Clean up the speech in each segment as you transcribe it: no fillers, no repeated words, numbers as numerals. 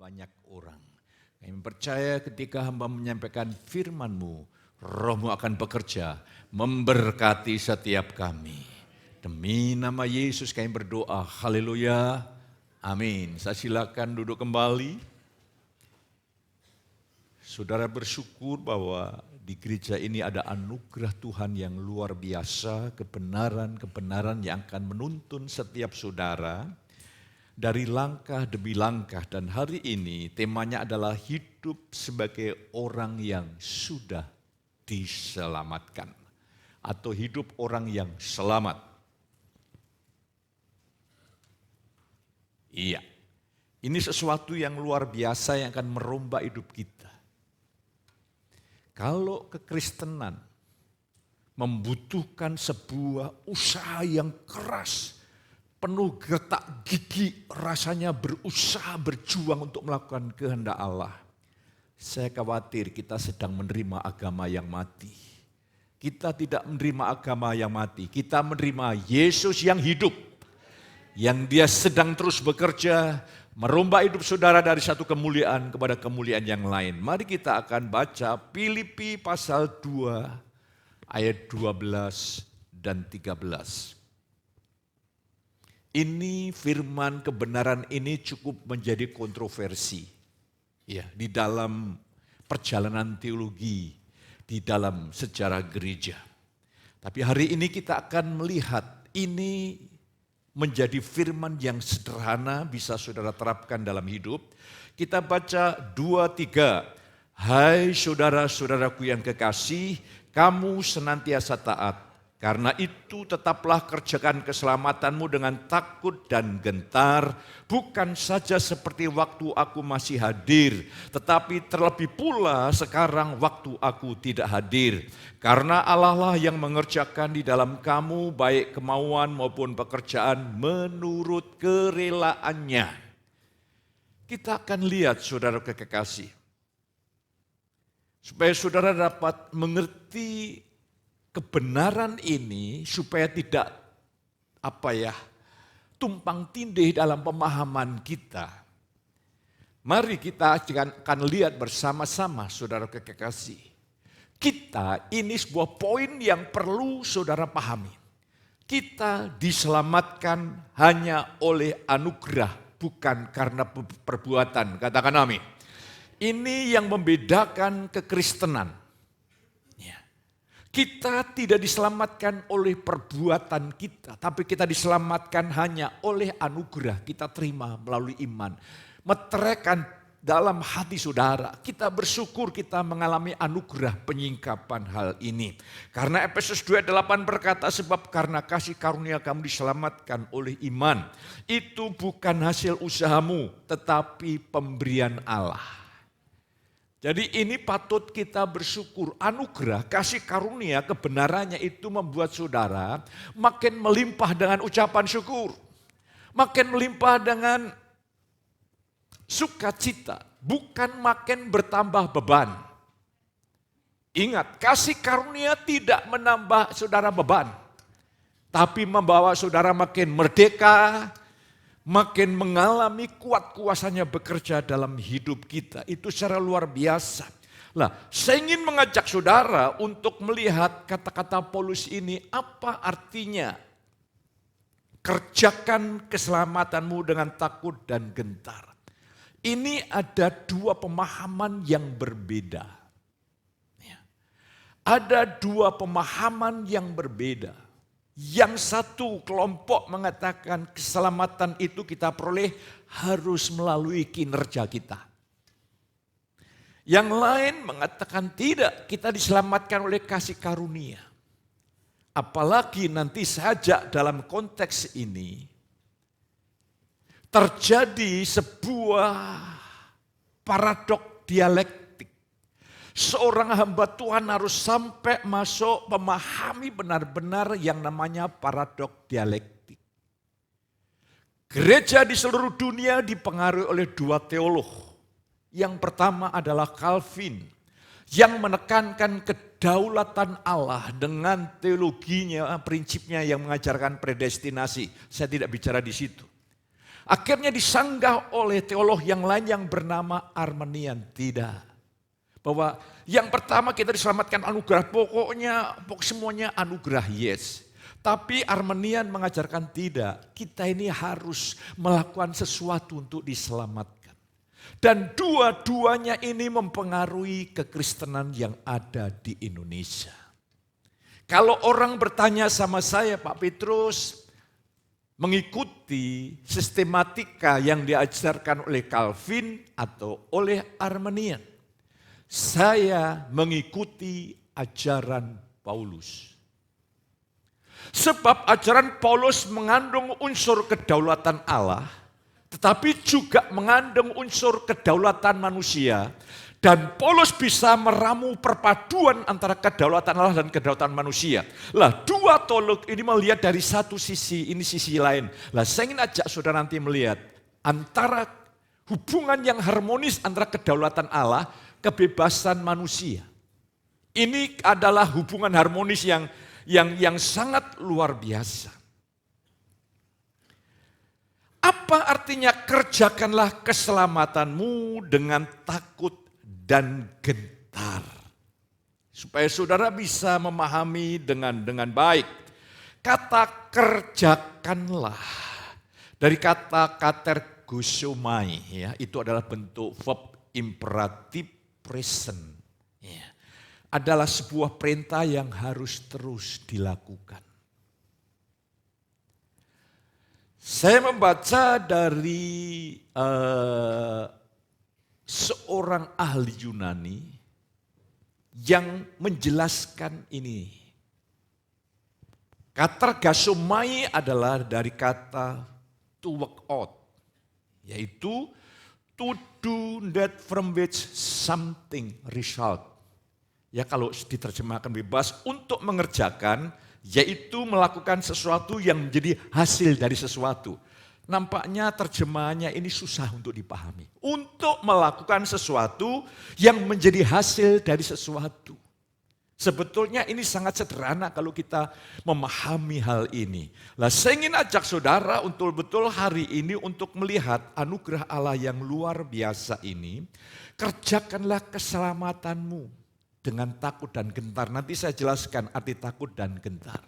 banyak orang. Kami percaya ketika hamba menyampaikan firman-Mu, Roh-Mu akan bekerja, memberkati setiap kami. Demi nama Yesus kami berdoa, haleluya, amin. Saya silakan duduk kembali. Saudara bersyukur bahwa di gereja ini ada anugerah Tuhan yang luar biasa, kebenaran-kebenaran yang akan menuntun setiap saudara dari langkah demi langkah. Dan hari ini temanya adalah hidup sebagai orang yang sudah diselamatkan atau hidup orang yang selamat. Iya, ini sesuatu yang luar biasa yang akan merombak hidup kita. Kalau kekristenan membutuhkan sebuah usaha yang keras, penuh gertak gigi, rasanya berusaha berjuang untuk melakukan kehendak Allah. Saya khawatir kita sedang menerima agama yang mati. Kita tidak menerima agama yang mati, kita menerima Yesus yang hidup. Yang dia sedang terus bekerja, merombak hidup saudara dari satu kemuliaan kepada kemuliaan yang lain. Mari kita akan baca Filipi pasal 2 ayat 12 dan 13. Ini firman kebenaran ini cukup menjadi kontroversi. Ya, di dalam perjalanan teologi, di dalam sejarah gereja. Tapi hari ini kita akan melihat ini menjadi firman yang sederhana bisa saudara terapkan dalam hidup. Kita baca 2-3. Hai saudara-saudaraku yang kekasih, kamu senantiasa taat. Karena itu tetaplah kerjakan keselamatanmu dengan takut dan gentar, bukan saja seperti waktu aku masih hadir, tetapi terlebih pula sekarang waktu aku tidak hadir. Karena Allah lah yang mengerjakan di dalam kamu baik kemauan maupun pekerjaan menurut kerelaannya. Kita akan lihat saudara kekasih, supaya saudara dapat mengerti kebenaran ini supaya tidak tumpang tindih dalam pemahaman kita. Mari kita akan lihat bersama-sama saudara kekasih. Kita ini sebuah poin yang perlu saudara pahami. Kita diselamatkan hanya oleh anugerah, bukan karena perbuatan. Katakan amin. Ini yang membedakan kekristenan. Kita tidak diselamatkan oleh perbuatan kita, tapi kita diselamatkan hanya oleh anugerah. Kita terima melalui iman. Meteraikan dalam hati saudara, kita bersyukur kita mengalami anugerah penyingkapan hal ini. Karena Efesus 2:8 berkata, sebab karena kasih karunia kamu diselamatkan oleh iman. Itu bukan hasil usahamu, tetapi pemberian Allah. Jadi ini patut kita bersyukur, anugerah, kasih karunia, kebenarannya itu membuat saudara makin melimpah dengan ucapan syukur. Makin melimpah dengan sukacita, bukan makin bertambah beban. Ingat, kasih karunia tidak menambah saudara beban, tapi membawa saudara makin merdeka, makin mengalami kuat kuasanya bekerja dalam hidup kita. Itu secara luar biasa. Nah, saya ingin mengajak saudara untuk melihat kata-kata Paulus ini apa artinya. Kerjakan keselamatanmu dengan takut dan gentar. Ini ada dua pemahaman yang berbeda. Ada dua pemahaman yang berbeda. Yang satu kelompok mengatakan keselamatan itu kita peroleh harus melalui kinerja kita. Yang lain mengatakan tidak, kita diselamatkan oleh kasih karunia. Apalagi nanti saja dalam konteks ini terjadi sebuah paradok dialektik. Seorang hamba Tuhan harus sampai masuk memahami benar-benar yang namanya paradok dialektik. Gereja di seluruh dunia dipengaruhi oleh dua teolog. Yang pertama adalah Calvin yang menekankan kedaulatan Allah dengan teologinya, prinsipnya yang mengajarkan predestinasi. Saya tidak bicara di situ. Akhirnya disanggah oleh teolog yang lain yang bernama Arminian. Tidak. Bahwa yang pertama kita diselamatkan anugerah, pokoknya semuanya anugerah, yes. Tapi Arminian mengajarkan tidak, kita ini harus melakukan sesuatu untuk diselamatkan. Dan dua-duanya ini mempengaruhi kekristenan yang ada di Indonesia. Kalau orang bertanya sama saya, Pak Petrus, mengikuti sistematika yang diajarkan oleh Calvin atau oleh Arminian. Saya mengikuti ajaran Paulus. Sebab ajaran Paulus mengandung unsur kedaulatan Allah, tetapi juga mengandung unsur kedaulatan manusia. Dan Paulus bisa meramu perpaduan antara kedaulatan Allah dan kedaulatan manusia. Lah, dua teolog ini melihat dari satu sisi, ini sisi lain. Lah, saya ingin ajak saudara nanti melihat antara hubungan yang harmonis antara kedaulatan Allah, kebebasan manusia. Ini adalah hubungan harmonis yang sangat luar biasa. Apa artinya kerjakanlah keselamatanmu dengan takut dan gentar? Supaya saudara bisa memahami dengan baik. Kata kerjakanlah dari kata katergosomai, ya, itu adalah bentuk verb imperatif present. Ya, adalah sebuah perintah yang harus terus dilakukan. Saya membaca dari seorang ahli Yunani yang menjelaskan ini. Katergasomai adalah dari kata to work out, yaitu to do that from which something result. Ya, kalau diterjemahkan bebas, untuk mengerjakan, yaitu melakukan sesuatu yang menjadi hasil dari sesuatu. Nampaknya terjemahannya ini susah untuk dipahami. Untuk melakukan sesuatu yang menjadi hasil dari sesuatu. Sebetulnya ini sangat sederhana kalau kita memahami hal ini. Lah, saya ingin ajak saudara untuk betul hari ini untuk melihat anugerah Allah yang luar biasa ini. Kerjakanlah keselamatanmu dengan takut dan gentar. Nanti saya jelaskan arti takut dan gentar.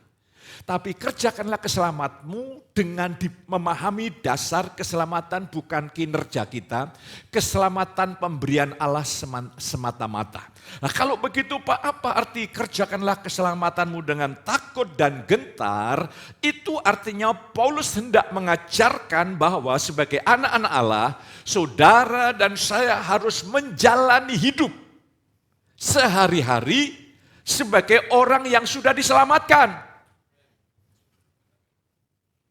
Tapi kerjakanlah keselamatanmu dengan memahami dasar keselamatan bukan kinerja kita. Keselamatan pemberian Allah semata-mata. Nah, kalau begitu Pak, apa arti kerjakanlah keselamatanmu dengan takut dan gentar? Itu artinya Paulus hendak mengajarkan bahwa sebagai anak-anak Allah, saudara dan saya harus menjalani hidup sehari-hari sebagai orang yang sudah diselamatkan.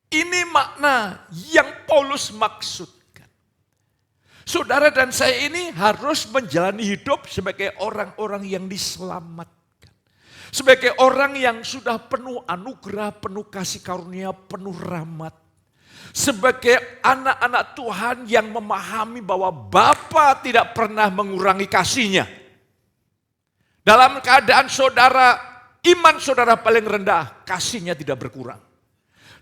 Ini makna yang Paulus maksudkan. Saudara dan saya ini harus menjalani hidup sebagai orang-orang yang diselamatkan. Sebagai orang yang sudah penuh anugerah, penuh kasih karunia, penuh rahmat. Sebagai anak-anak Tuhan yang memahami bahwa Bapa tidak pernah mengurangi kasih-Nya. Dalam keadaan saudara, iman saudara paling rendah, kasih-Nya tidak berkurang.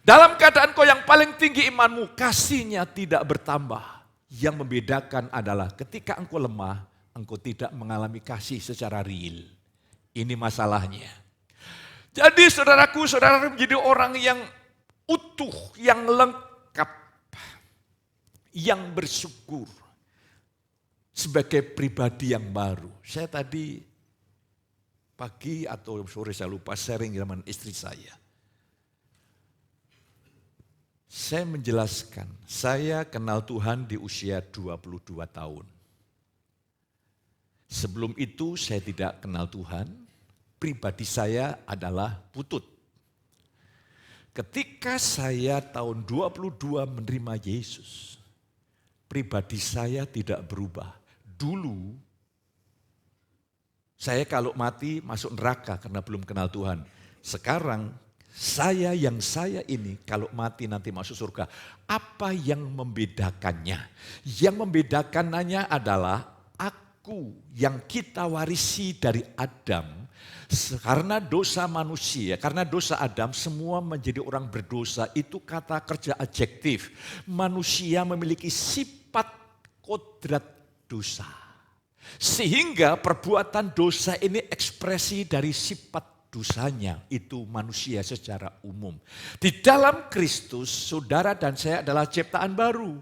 Dalam keadaan kau yang paling tinggi imanmu, kasih-Nya tidak bertambah. Yang membedakan adalah ketika engkau lemah, engkau tidak mengalami kasih secara real. Ini masalahnya. Jadi saudaraku, saudara menjadi orang yang utuh, yang lengkap, yang bersyukur sebagai pribadi yang baru. Saya tadi pagi atau sore saya lupa sharing dengan istri saya. Saya menjelaskan, saya kenal Tuhan di usia 22 tahun. Sebelum itu saya tidak kenal Tuhan, pribadi saya adalah butut. Ketika saya tahun 22 menerima Yesus, pribadi saya tidak berubah. Dulu, saya kalau mati masuk neraka karena belum kenal Tuhan. Sekarang, saya ini kalau mati nanti masuk surga. Apa yang membedakannya? Yang membedakannya adalah aku yang kita warisi dari Adam Karena dosa manusia, karena dosa Adam, semua menjadi orang berdosa. Itu kata kerja adjektif. Manusia memiliki sifat kodrat dosa. Sehingga perbuatan dosa ini ekspresi dari sifat dosanya. Itu manusia secara umum. Di dalam Kristus, saudara dan saya adalah ciptaan baru.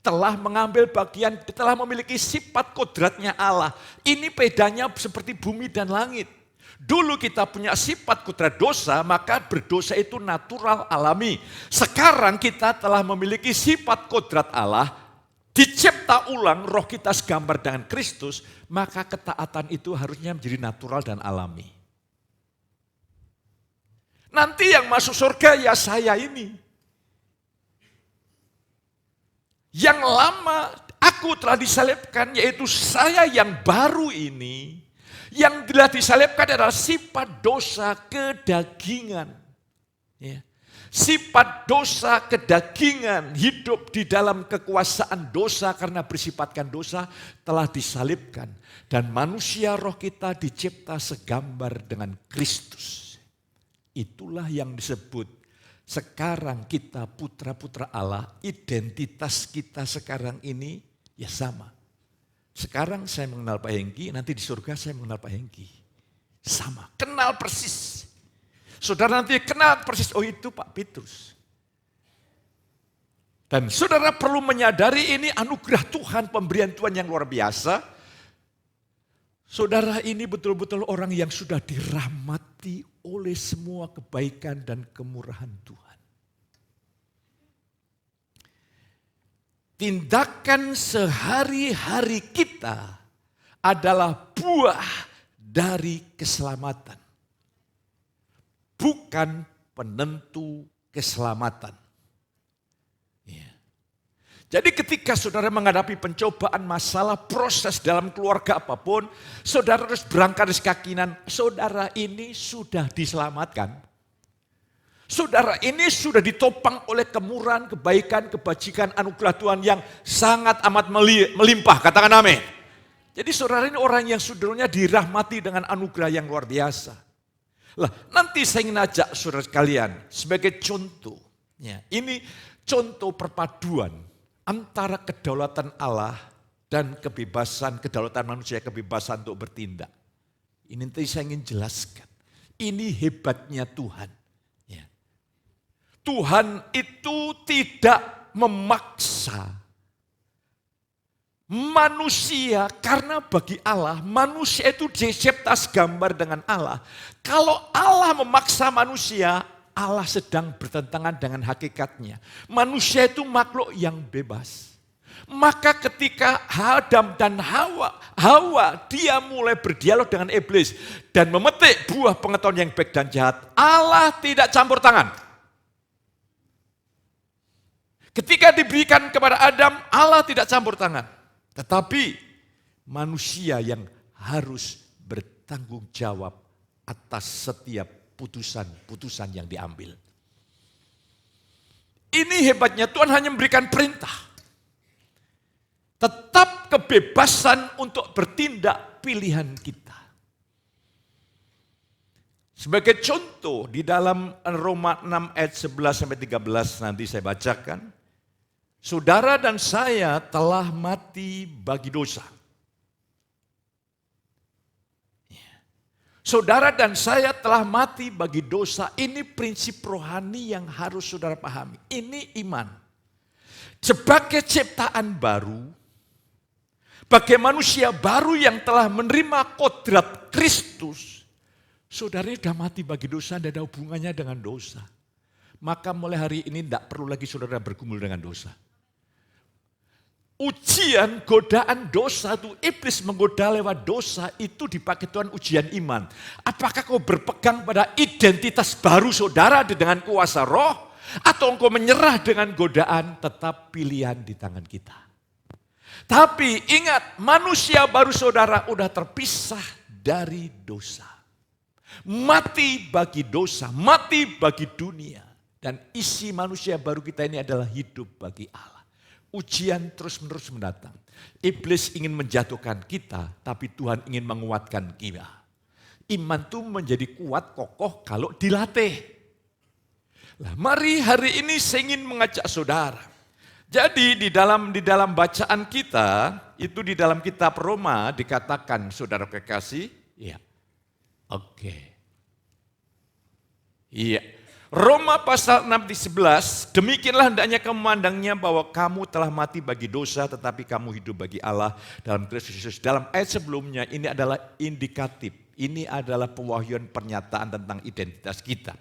Telah mengambil bagian, telah memiliki sifat kodratnya Allah. Ini bedanya seperti bumi dan langit. Dulu kita punya sifat kodrat dosa, maka berdosa itu natural alami. Sekarang kita telah memiliki sifat kodrat Allah, dicipta ulang roh kita segambar dengan Kristus, maka ketaatan itu harusnya menjadi natural dan alami. Nanti yang masuk surga ya saya ini. Yang lama aku telah disalibkan, yaitu saya yang baru ini. Yang telah disalibkan adalah sifat dosa kedagingan. Ya. Sifat dosa kedagingan hidup di dalam kekuasaan dosa karena bersifatkan dosa telah disalibkan. Dan manusia roh kita dicipta segambar dengan Kristus. Itulah yang disebut sekarang kita putra-putra Allah, identitas kita sekarang ini ya sama. Sekarang saya mengenal Pak Hengki, nanti di surga saya mengenal Pak Hengki. Sama, kenal persis. Saudara nanti kenal persis, oh itu Pak Petrus. Dan saudara perlu menyadari ini anugerah Tuhan, pemberian Tuhan yang luar biasa. Saudara ini betul-betul orang yang sudah dirahmati oleh semua kebaikan dan kemurahan Tuhan. Tindakan sehari-hari kita adalah buah dari keselamatan. Bukan penentu keselamatan. Ya. Jadi ketika saudara menghadapi pencobaan, masalah, proses dalam keluarga apapun, saudara harus berangkat dari keyakinan, saudara ini sudah diselamatkan. Saudara ini sudah ditopang oleh kemurahan, kebaikan, kebajikan, anugerah Tuhan yang sangat amat melimpah. Katakan amin. Jadi saudara ini orang yang saudara dirahmati dengan anugerah yang luar biasa. Lah, nanti saya ingin ajak saudara sekalian sebagai contoh. Ya, ini contoh perpaduan antara kedaulatan Allah dan kebebasan, kedaulatan manusia, kebebasan untuk bertindak. Ini nanti saya ingin jelaskan. Ini hebatnya Tuhan. Tuhan itu tidak memaksa manusia, karena bagi Allah manusia itu dicipta segambar dengan Allah. Kalau Allah memaksa manusia, Allah sedang bertentangan dengan hakikatnya. Manusia itu makhluk yang bebas. Maka ketika Adam dan Hawa dia mulai berdialog dengan iblis dan memetik buah pengetahuan yang baik dan jahat, Allah tidak campur tangan. Ketika diberikan kepada Adam, Allah tidak campur tangan. Tetapi manusia yang harus bertanggung jawab atas setiap putusan-putusan yang diambil. Ini hebatnya Tuhan hanya memberikan perintah. Tetap kebebasan untuk bertindak pilihan kita. Sebagai contoh di dalam Roma 6 ayat 11-13 nanti saya bacakan. Saudara dan saya telah mati bagi dosa. Saudara dan saya telah mati bagi dosa. Ini prinsip rohani yang harus saudara pahami. Ini iman. Sebagai ciptaan baru, sebagai manusia baru yang telah menerima kodrat Kristus, saudara ini sudah mati bagi dosa, tidak ada hubungannya dengan dosa. Maka mulai hari ini tidak perlu lagi saudara bergumul dengan dosa. Ujian godaan dosa itu, iblis menggoda lewat dosa, itu dipakai Tuhan ujian iman. Apakah kau berpegang pada identitas baru saudara dengan kuasa roh, atau engkau menyerah dengan godaan? Tetap pilihan di tangan kita. Tapi ingat, manusia baru saudara udah terpisah dari dosa. Mati bagi dosa, mati bagi dunia. Dan isi manusia baru kita ini adalah hidup bagi Allah. Ujian terus-menerus mendatang. Iblis ingin menjatuhkan kita, tapi Tuhan ingin menguatkan kita. Iman itu menjadi kuat, kokoh kalau dilatih. Nah, mari hari ini saya ingin mengajak saudara. Jadi di dalam bacaan kita, itu di dalam kitab Roma dikatakan, saudara kekasih, iya. Oke. Iya. Roma pasal 6 di 11, demikianlah hendaknya kamu memandangnya bahwa kamu telah mati bagi dosa tetapi kamu hidup bagi Allah dalam Kristus Yesus. Dalam ayat sebelumnya ini adalah indikatif, ini adalah pewahyuan pernyataan tentang identitas kita.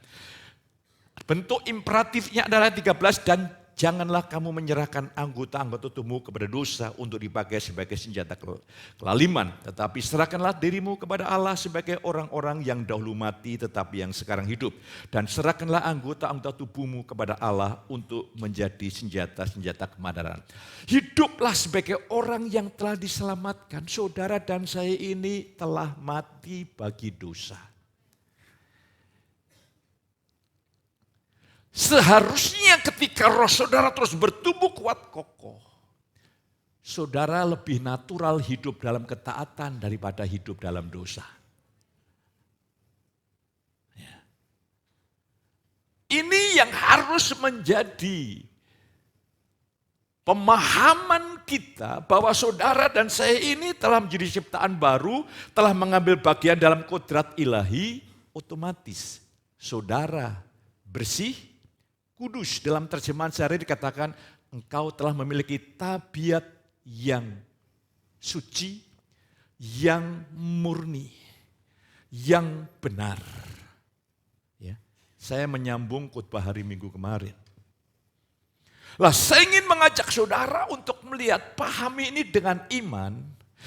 Bentuk imperatifnya adalah 13, dan janganlah kamu menyerahkan anggota-anggota tubuhmu kepada dosa untuk dipakai sebagai senjata kelaliman. Tetapi serahkanlah dirimu kepada Allah sebagai orang-orang yang dahulu mati tetapi yang sekarang hidup. Dan serahkanlah anggota-anggota tubuhmu kepada Allah untuk menjadi senjata-senjata kebenaran. Hiduplah sebagai orang yang telah diselamatkan. Saudara dan saya ini telah mati bagi dosa. Seharusnya ketika roh saudara terus bertumbuh kuat kokoh, saudara lebih natural hidup dalam ketaatan daripada hidup dalam dosa. Ya. Ini yang harus menjadi pemahaman kita bahwa saudara dan saya ini telah menjadi ciptaan baru, telah mengambil bagian dalam kodrat ilahi, otomatis saudara bersih, kudus. Dalam terjemahan sehari dikatakan engkau telah memiliki tabiat yang suci, yang murni, yang benar. Ya, saya menyambung khotbah hari Minggu kemarin. Lah, saya ingin mengajak saudara untuk melihat, pahami ini dengan iman.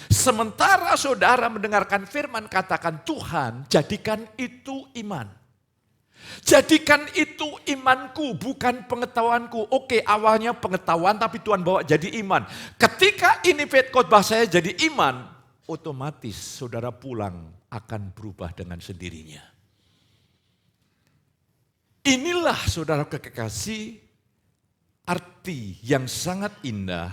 Sementara saudara mendengarkan firman, katakan Tuhan, jadikan itu iman. Jadikan itu imanku, bukan pengetahuanku. Oke, awalnya pengetahuan tapi Tuhan bawa jadi iman. Ketika ini khotbah saya jadi iman, otomatis saudara pulang akan berubah dengan sendirinya. Inilah saudara kekasih, arti yang sangat indah,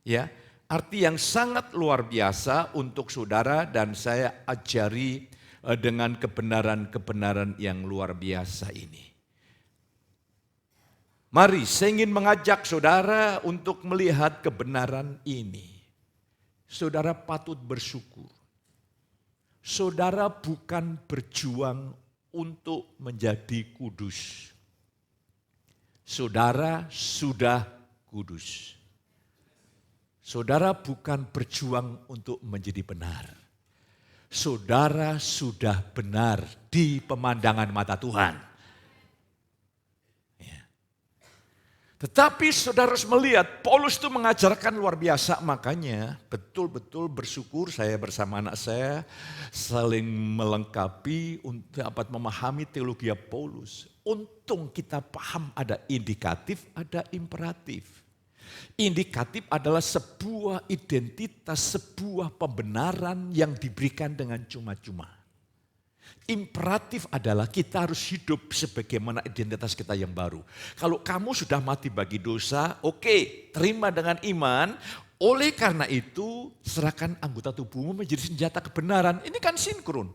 ya, arti yang sangat luar biasa untuk saudara dan saya ajari dengan kebenaran-kebenaran yang luar biasa ini. Mari, saya ingin mengajak saudara untuk melihat kebenaran ini. Saudara patut bersyukur. Saudara bukan berjuang untuk menjadi kudus. Saudara sudah kudus. Saudara bukan berjuang untuk menjadi benar. Saudara sudah benar di pemandangan mata Tuhan. Ya. Tetapi saudara harus melihat, Paulus itu mengajarkan luar biasa, makanya betul-betul bersyukur saya bersama anak saya saling melengkapi untuk dapat memahami teologi Paulus. Untung kita paham ada indikatif, ada imperatif. Indikatif adalah sebuah identitas, sebuah pembenaran yang diberikan dengan cuma-cuma. Imperatif adalah kita harus hidup sebagaimana identitas kita yang baru. Kalau kamu sudah mati bagi dosa, oke, terima dengan iman. Oleh karena itu, serahkan anggota tubuhmu menjadi senjata kebenaran. Ini kan sinkron.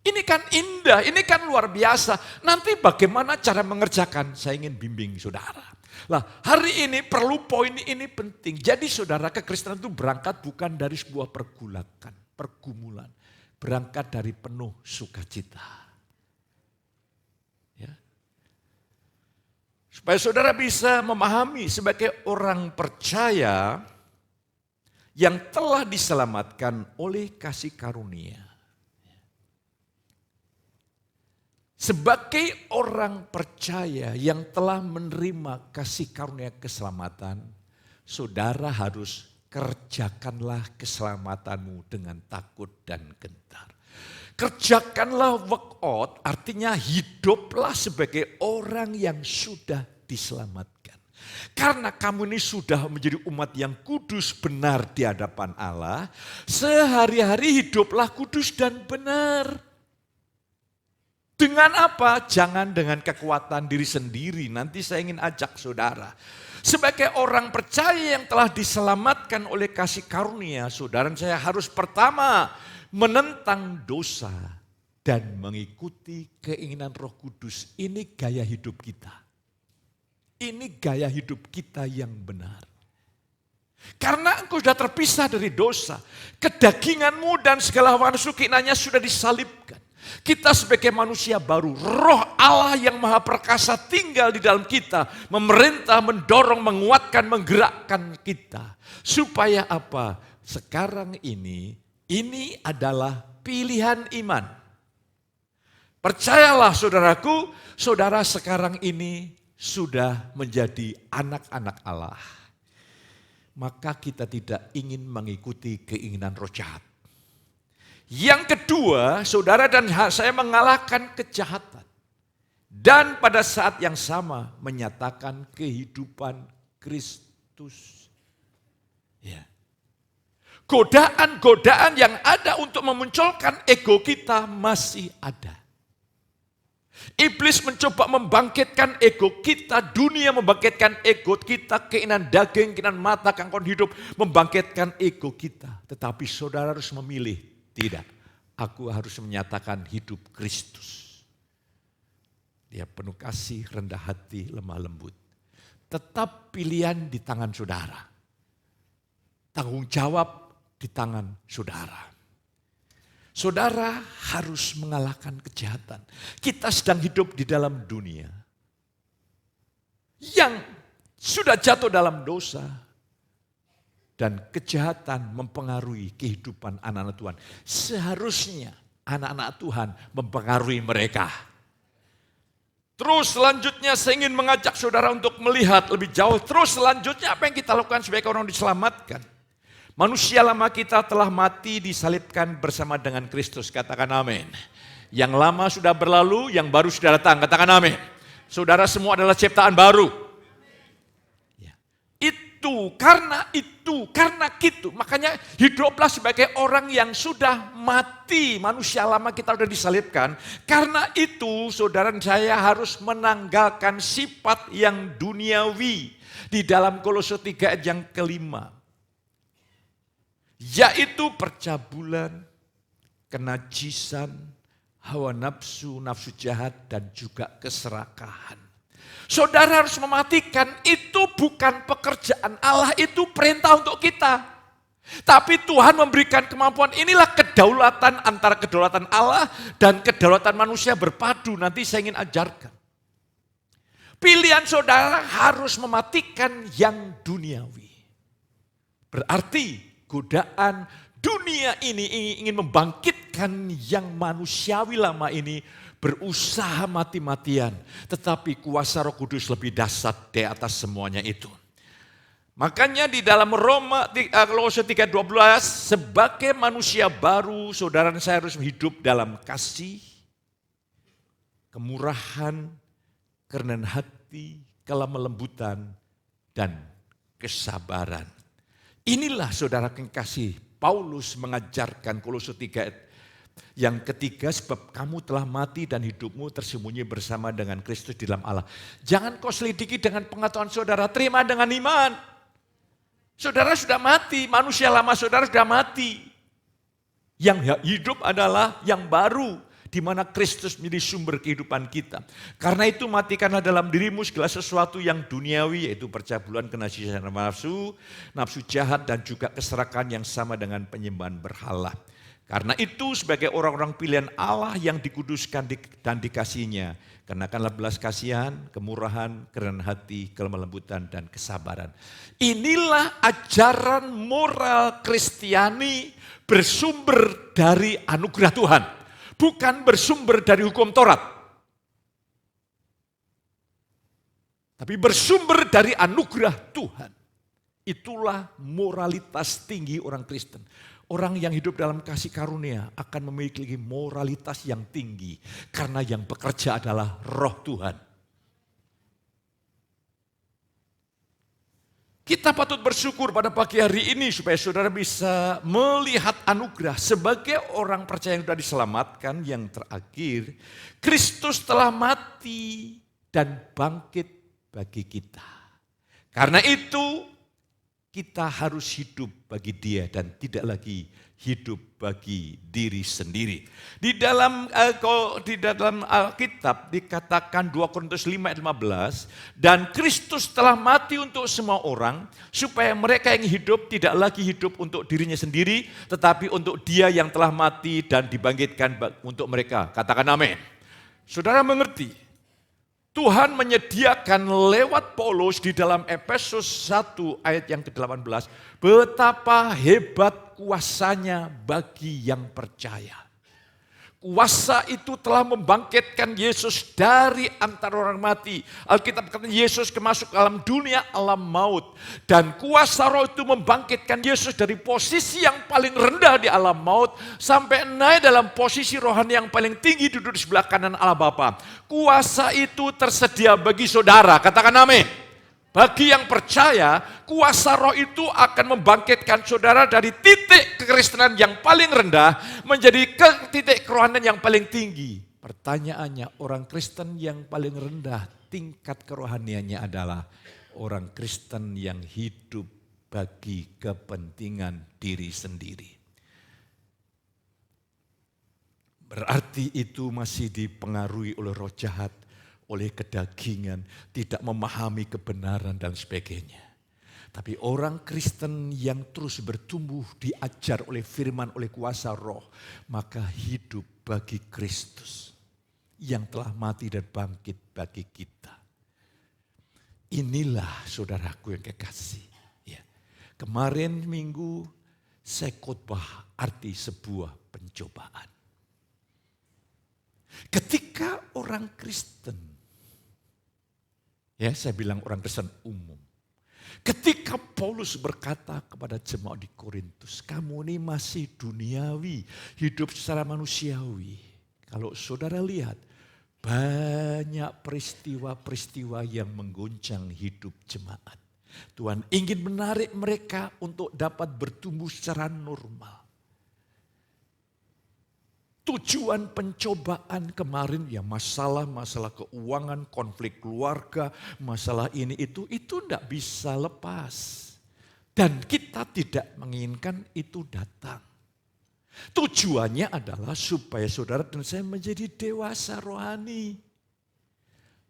Ini kan indah, ini kan luar biasa. Nanti bagaimana cara mengerjakan? Saya ingin bimbing saudara. Lah, hari ini perlu poin ini penting. Jadi saudara, kekristenan itu berangkat bukan dari sebuah pergumulan. Berangkat dari penuh sukacita. Ya. Supaya saudara bisa memahami sebagai orang percaya yang telah diselamatkan oleh kasih karunia. Sebagai orang percaya yang telah menerima kasih karunia keselamatan, saudara harus kerjakanlah keselamatanmu dengan takut dan gentar. Kerjakanlah workout, artinya hiduplah sebagai orang yang sudah diselamatkan. Karena kamu ini sudah menjadi umat yang kudus benar di hadapan Allah, sehari-hari hiduplah kudus dan benar. Dengan apa? Jangan dengan kekuatan diri sendiri. Nanti saya ingin ajak saudara. Sebagai orang percaya yang telah diselamatkan oleh kasih karunia, saudara saya harus pertama menentang dosa dan mengikuti keinginan Roh Kudus. Ini gaya hidup kita. Ini gaya hidup kita yang benar. Karena engkau sudah terpisah dari dosa, kedaginganmu dan segala nafsu keinginannya sudah disalibkan. Kita sebagai manusia baru, Roh Allah yang Maha Perkasa tinggal di dalam kita, memerintah, mendorong, menguatkan, menggerakkan kita. Supaya apa? Sekarang ini adalah pilihan iman. Percayalah saudaraku, saudara sekarang ini sudah menjadi anak-anak Allah. Maka kita tidak ingin mengikuti keinginan roh jahat. Yang kedua, saudara dan saya mengalahkan kejahatan. Dan pada saat yang sama menyatakan kehidupan Kristus. Ya. Godaan-godaan yang ada untuk memunculkan ego kita masih ada. Iblis mencoba membangkitkan ego kita, dunia membangkitkan ego kita, keinginan daging, keinginan mata, kangkon hidup, membangkitkan ego kita. Tetapi saudara harus memilih, tidak, aku harus menyatakan hidup Kristus. Dia penuh kasih, rendah hati, lemah lembut. Tetap pilihan di tangan saudara. Tanggung jawab di tangan saudara. Saudara harus mengalahkan kejahatan. Kita sedang hidup di dalam dunia yang sudah jatuh dalam dosa dan kejahatan mempengaruhi kehidupan anak-anak Tuhan. Seharusnya anak-anak Tuhan mempengaruhi mereka. Terus selanjutnya saya ingin mengajak saudara untuk melihat lebih jauh. Terus selanjutnya apa yang kita lakukan sebagai orang diselamatkan. Manusia lama kita telah mati disalibkan bersama dengan Kristus. Katakan amin. Yang lama sudah berlalu, yang baru sudah datang. Katakan amin. Saudara semua adalah ciptaan baru. Ya. Karena itu. Makanya hiduplah sebagai orang yang sudah mati. Manusia lama kita sudah disalibkan. Karena itu saudara dan saya harus menanggalkan sifat yang duniawi. Di dalam Kolose 3 ayat yang kelima. Yaitu percabulan, kenajisan, hawa nafsu, nafsu jahat, dan juga keserakahan. Saudara harus mematikan, itu bukan pekerjaan Allah, itu perintah untuk kita. Tapi Tuhan memberikan kemampuan, inilah kedaulatan antara kedaulatan Allah dan kedaulatan manusia berpadu, nanti saya ingin ajarkan. Pilihan saudara harus mematikan yang duniawi. Berarti godaan dunia ini ingin membangkitkan yang manusiawi lama ini berusaha mati-matian. Tetapi kuasa Roh Kudus lebih dahsyat di atas semuanya itu. Makanya di dalam Kolose 3:12 sebagai manusia baru saudara dan saya harus hidup dalam kasih, kemurahan, kerendahan hati, kelemah lembutan, dan kesabaran. Inilah saudara kekasih, Paulus mengajarkan Kolose 3 yang ketiga, sebab kamu telah mati dan hidupmu tersembunyi bersama dengan Kristus di dalam Allah. Jangan kau selidiki dengan pengetahuan saudara, terima dengan iman. Saudara sudah mati, manusia lama saudara sudah mati. Yang hidup adalah yang baru, di mana Kristus menjadi sumber kehidupan kita. Karena itu matikanlah dalam dirimu segala sesuatu yang duniawi, yaitu percabulan, kenajisan nafsu, nafsu jahat, dan juga keserakahan yang sama dengan penyembahan berhala. Karena itu sebagai orang-orang pilihan Allah yang dikuduskan dan dikasihinya, kenakanlah belas kasihan, kemurahan, kerendahan hati, kelemah lembutan, dan kesabaran. Inilah ajaran moral Kristiani bersumber dari anugerah Tuhan. Bukan bersumber dari hukum Taurat. Tapi bersumber dari anugerah Tuhan. Itulah moralitas tinggi orang Kristen. Orang yang hidup dalam kasih karunia akan memiliki moralitas yang tinggi. Karena yang bekerja adalah Roh Tuhan. Kita patut bersyukur pada pagi hari ini supaya saudara bisa melihat anugerah sebagai orang percaya yang sudah diselamatkan. Yang terakhir, Kristus telah mati dan bangkit bagi kita. Karena itu kita harus hidup bagi Dia dan tidak lagi hidup bagi diri sendiri. Di dalam Alkitab dikatakan 2 Korintus 5 ayat 15, dan Kristus telah mati untuk semua orang supaya mereka yang hidup tidak lagi hidup untuk dirinya sendiri, tetapi untuk Dia yang telah mati dan dibangkitkan untuk mereka. Katakan amin. Saudara mengerti? Tuhan menyediakan lewat Paulus di dalam Efesus 1 ayat yang ke-18, betapa hebat kuasanya bagi yang percaya. Kuasa itu telah membangkitkan Yesus dari antara orang mati. Alkitab kata Yesus masuk ke alam dunia, alam maut. Dan kuasa roh itu membangkitkan Yesus dari posisi yang paling rendah di alam maut, sampai naik dalam posisi rohani yang paling tinggi, duduk di sebelah kanan Allah Bapa. Kuasa itu tersedia bagi saudara, katakan amin. Bagi yang percaya, kuasa roh itu akan membangkitkan saudara dari titik kekristenan yang paling rendah menjadi titik kerohanian yang paling tinggi. Pertanyaannya, orang Kristen yang paling rendah tingkat kerohaniannya adalah orang Kristen yang hidup bagi kepentingan diri sendiri. Berarti itu masih dipengaruhi oleh roh jahat, oleh kedagingan, tidak memahami kebenaran dan sebagainya. Tapi orang Kristen yang terus bertumbuh, diajar oleh firman, oleh kuasa roh, maka hidup bagi Kristus yang telah mati dan bangkit bagi kita. Inilah saudaraku yang kekasih. Ya. Kemarin minggu saya khotbah arti sebuah pencobaan. Ketika orang Kristen, ya, saya bilang orang Kristen umum. Ketika Paulus berkata kepada jemaat di Korintus, kamu ini masih duniawi, hidup secara manusiawi. Kalau saudara lihat, banyak peristiwa-peristiwa yang mengguncang hidup jemaat. Tuhan ingin menarik mereka untuk dapat bertumbuh secara normal. Tujuan pencobaan kemarin ya masalah keuangan, konflik keluarga, masalah ini itu tidak bisa lepas. Dan kita tidak menginginkan itu datang. Tujuannya adalah supaya saudara dan saya menjadi dewasa rohani.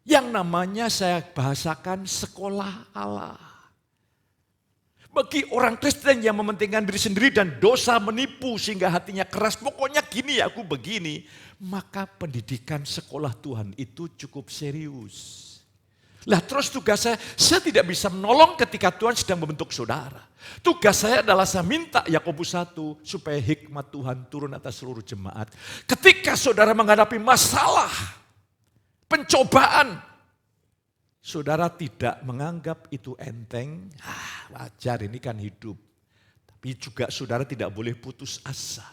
Yang namanya saya bahasakan sekolah Allah. Bagi orang Kristen yang mementingkan diri sendiri dan dosa menipu sehingga hatinya keras, pokoknya gini ya aku begini. Maka pendidikan sekolah Tuhan itu cukup serius. Lah terus tugas saya tidak bisa menolong ketika Tuhan sedang membentuk saudara. Tugas saya adalah saya minta Yakobus 1 supaya hikmat Tuhan turun atas seluruh jemaat. Ketika saudara menghadapi masalah, pencobaan, saudara tidak menganggap itu enteng, wajar ini kan hidup. Tapi juga saudara tidak boleh putus asa.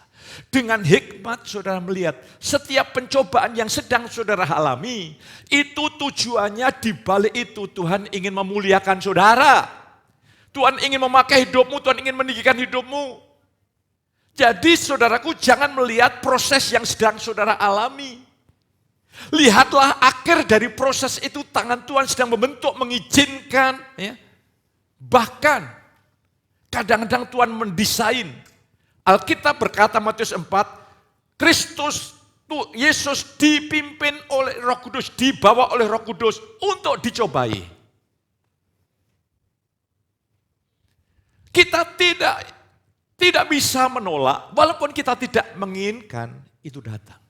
Dengan hikmat saudara melihat setiap pencobaan yang sedang saudara alami, itu tujuannya di balik itu Tuhan ingin memuliakan saudara. Tuhan ingin memakai hidupmu, Tuhan ingin meninggikan hidupmu. Jadi saudaraku jangan melihat proses yang sedang saudara alami. Lihatlah akhir dari proses itu, tangan Tuhan sedang membentuk, mengizinkan. Ya. Bahkan kadang-kadang Tuhan mendesain. Alkitab berkata Matius 4, Yesus dipimpin oleh Roh Kudus, dibawa oleh Roh Kudus untuk dicobai. Kita tidak bisa menolak, walaupun kita tidak menginginkan itu datang.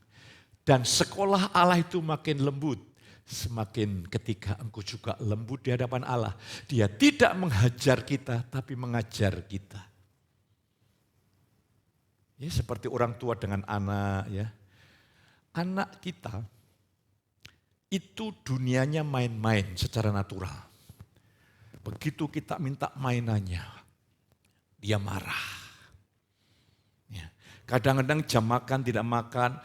Dan sekolah Allah itu makin lembut. Semakin ketika engkau juga lembut di hadapan Allah. Dia tidak menghajar kita, tapi mengajar kita. Ya, seperti orang tua dengan anak. Ya. Anak kita itu dunianya main-main secara natural. Begitu kita minta mainannya, dia marah. Ya. Kadang-kadang jam makan tidak makan.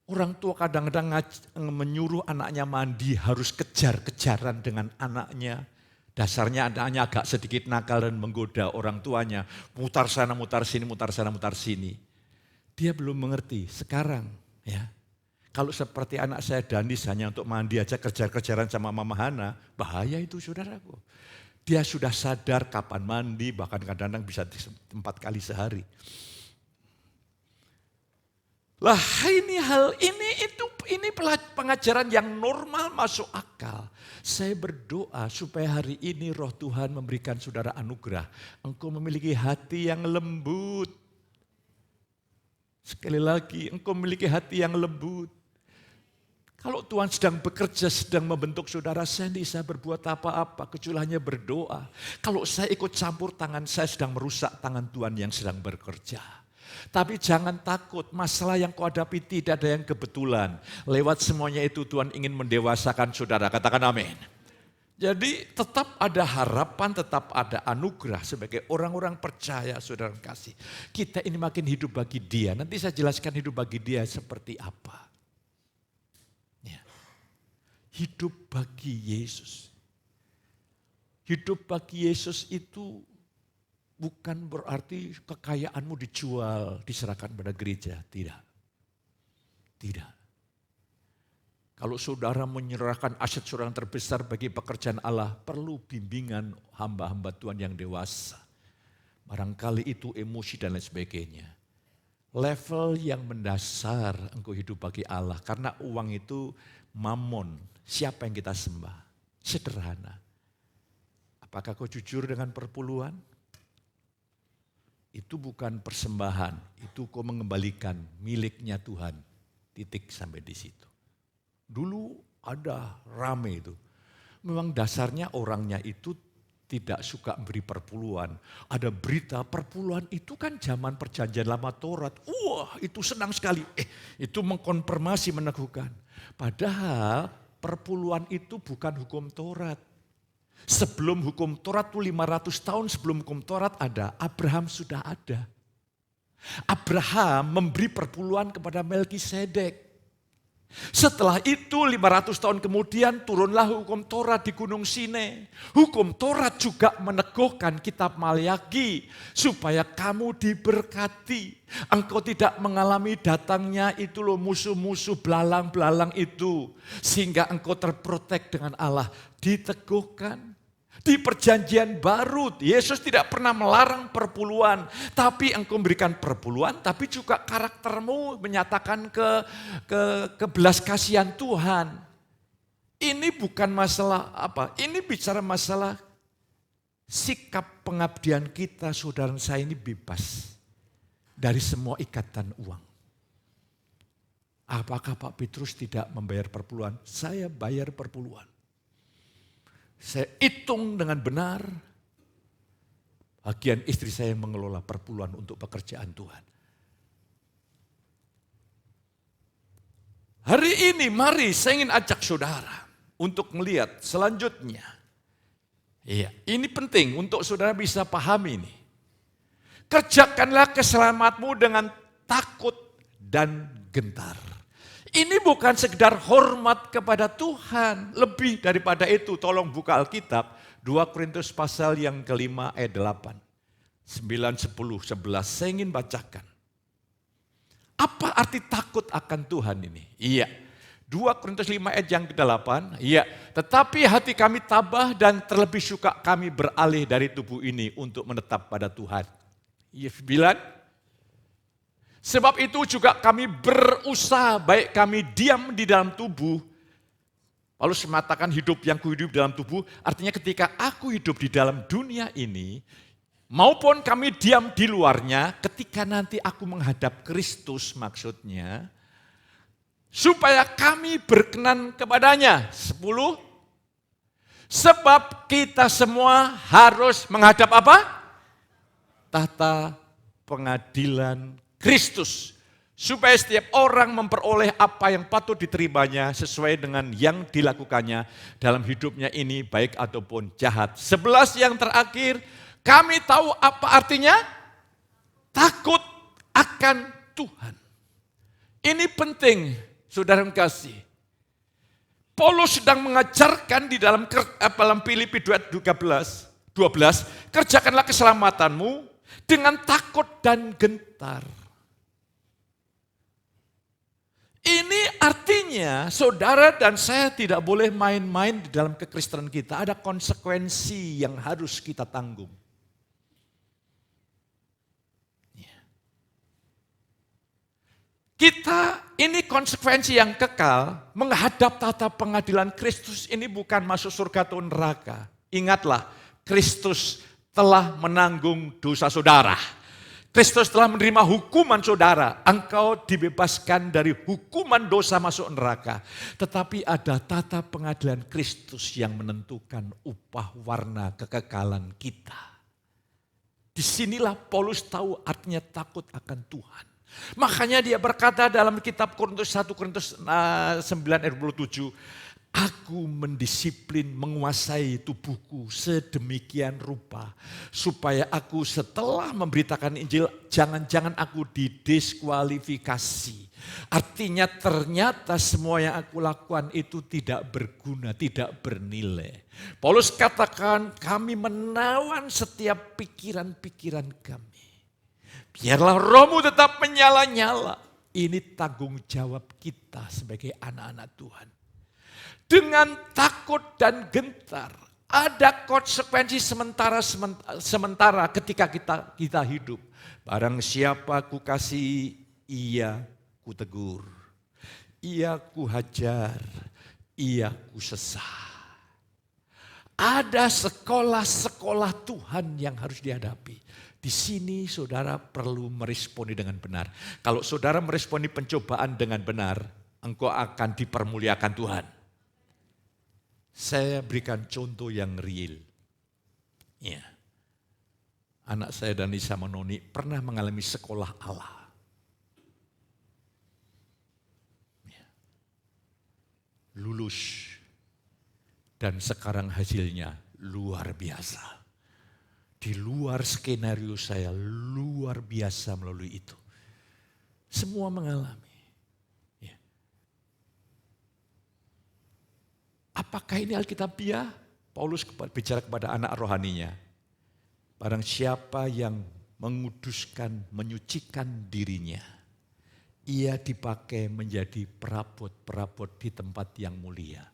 Orang tua kadang-kadang menyuruh anaknya mandi, harus kejar-kejaran dengan anaknya. Dasarnya anaknya agak sedikit nakal dan menggoda orang tuanya. Mutar sana, mutar sini, mutar sana, mutar sini. Dia belum mengerti. Sekarang ya, kalau seperti anak saya Danis hanya untuk mandi aja kejar-kejaran sama Mama Hana, bahaya itu saudaraku. Dia sudah sadar kapan mandi, bahkan kadang-kadang bisa 4 kali sehari. Lah ini pengajaran yang normal masuk akal. Saya berdoa supaya hari ini roh Tuhan memberikan saudara anugerah. Engkau memiliki hati yang lembut. Sekali lagi, engkau memiliki hati yang lembut. Kalau Tuhan sedang bekerja, sedang membentuk saudara, saya tidak bisa berbuat apa-apa, kecuali hanya berdoa. Kalau saya ikut campur tangan, saya sedang merusak tangan Tuhan yang sedang bekerja. Tapi jangan takut, masalah yang kau hadapi tidak ada yang kebetulan. Lewat semuanya itu Tuhan ingin mendewasakan saudara, katakan amin. Jadi tetap ada harapan, tetap ada anugerah sebagai orang-orang percaya saudara kasih. Kita ini makin hidup bagi Dia, nanti saya jelaskan hidup bagi Dia seperti apa. Hidup bagi Yesus. Hidup bagi Yesus itu bukan berarti kekayaanmu dijual, diserahkan pada gereja. Tidak. Tidak. Kalau saudara menyerahkan aset saudara yang terbesar bagi pekerjaan Allah, perlu bimbingan hamba-hamba Tuhan yang dewasa. Barangkali itu emosi dan lain sebagainya. Level yang mendasar engkau hidup bagi Allah. Karena uang itu mamon. Siapa yang kita sembah? Sederhana. Apakah kau jujur dengan perpuluhan? Itu bukan persembahan. Itu kau mengembalikan miliknya Tuhan. Titik sampai di situ. Dulu ada rame itu. Memang dasarnya orangnya itu tidak suka beri perpuluhan. Ada berita perpuluhan itu kan zaman perjanjian lama Taurat. Wah itu senang sekali. Itu mengkonfirmasi meneguhkan. Padahal perpuluhan itu bukan hukum Taurat. Sebelum hukum Taurat itu 500 tahun sebelum hukum Taurat ada. Abraham sudah ada. Abraham memberi perpuluhan kepada Melkisedek. Setelah itu 500 tahun kemudian turunlah hukum Taurat di Gunung Sinai. Hukum Taurat juga meneguhkan kitab Maliaki supaya kamu diberkati. Engkau tidak mengalami datangnya itu loh musuh-musuh belalang-belalang itu. Sehingga engkau terprotek dengan Allah. Diteguhkan. Di perjanjian baru, Yesus tidak pernah melarang perpuluhan. Tapi engkau memberikan perpuluhan, tapi juga karaktermu menyatakan kebelas kasihan Tuhan. Ini bukan masalah apa, ini bicara masalah sikap pengabdian kita, saudara saya ini bebas dari semua ikatan uang. Apakah Pak Petrus tidak membayar perpuluhan? Saya bayar perpuluhan. Saya hitung dengan benar, bagian istri saya yang mengelola perpuluhan untuk pekerjaan Tuhan. Hari ini mari saya ingin ajak saudara untuk melihat selanjutnya. Iya, ini penting untuk saudara bisa pahami ini. Kerjakanlah keselamatanmu dengan takut dan gentar. Ini bukan sekedar hormat kepada Tuhan. Lebih daripada itu, tolong buka Alkitab. 2 Korintus pasal yang kelima ayat 8. 9, 10, 11. Saya ingin bacakan. Apa arti takut akan Tuhan ini? Iya. 2 Korintus 5 ayat yang ke-8. Iya. Tetapi hati kami tabah dan terlebih suka kami beralih dari tubuh ini untuk menetap pada Tuhan. Iya 9. Sebab itu juga kami berusaha, baik kami diam di dalam tubuh. Paulus mengatakan hidup yang kuhidup dalam tubuh, artinya ketika aku hidup di dalam dunia ini, maupun kami diam di luarnya, ketika nanti aku menghadap Kristus maksudnya, supaya kami berkenan kepadanya. 10. Sebab kita semua harus menghadap apa? Tahta pengadilan Kristus, supaya setiap orang memperoleh apa yang patut diterimanya sesuai dengan yang dilakukannya dalam hidupnya ini baik ataupun jahat. 11 yang terakhir, kami tahu apa artinya takut akan Tuhan. Ini penting, saudara kasih. Paulus sedang mengajarkan di dalam Filipi 12, kerjakanlah keselamatanmu dengan takut dan gentar. Ini artinya saudara dan saya tidak boleh main-main di dalam kekristenan kita. Ada konsekuensi yang harus kita tanggung. Kita ini konsekuensi yang kekal menghadap tata pengadilan Kristus ini bukan masuk surga atau neraka. Ingatlah, Kristus telah menanggung dosa saudara. Kristus telah menerima hukuman saudara. Engkau dibebaskan dari hukuman dosa masuk neraka. Tetapi ada tata pengadilan Kristus yang menentukan upah warna kekekalan kita. Disinilah Paulus tahu artinya takut akan Tuhan. Makanya dia berkata dalam kitab Korintus 1 Korintus 9 ayat 27, aku mendisiplin menguasai tubuhku sedemikian rupa supaya aku setelah memberitakan Injil jangan-jangan aku didiskualifikasi. Artinya ternyata semua yang aku lakukan itu tidak berguna, tidak bernilai. Paulus katakan kami menawan setiap pikiran-pikiran kami. Biarlah rohmu tetap menyala-nyala. Ini tanggung jawab kita sebagai anak-anak Tuhan. Dengan takut dan gentar. Ada konsekuensi sementara ketika kita hidup. Barang siapa ku kasih, ia ku tegur. Ia ku hajar, ia ku sesah. Ada sekolah-sekolah Tuhan yang harus dihadapi. Di sini saudara perlu meresponi dengan benar. Kalau saudara meresponi pencobaan dengan benar, engkau akan dipermuliakan Tuhan. Saya berikan contoh yang real. Ya. Anak saya dan Nisa Manoni pernah mengalami sekolah Allah. Ya. Lulus. Dan sekarang hasilnya luar biasa. Di luar skenario saya, luar biasa melalui itu. Semua mengalami. Ya. Apakah ini Alkitabiah? Paulus bicara kepada anak rohaninya. Barang siapa yang menguduskan, menyucikan dirinya, ia dipakai menjadi perabot-perabot di tempat yang mulia.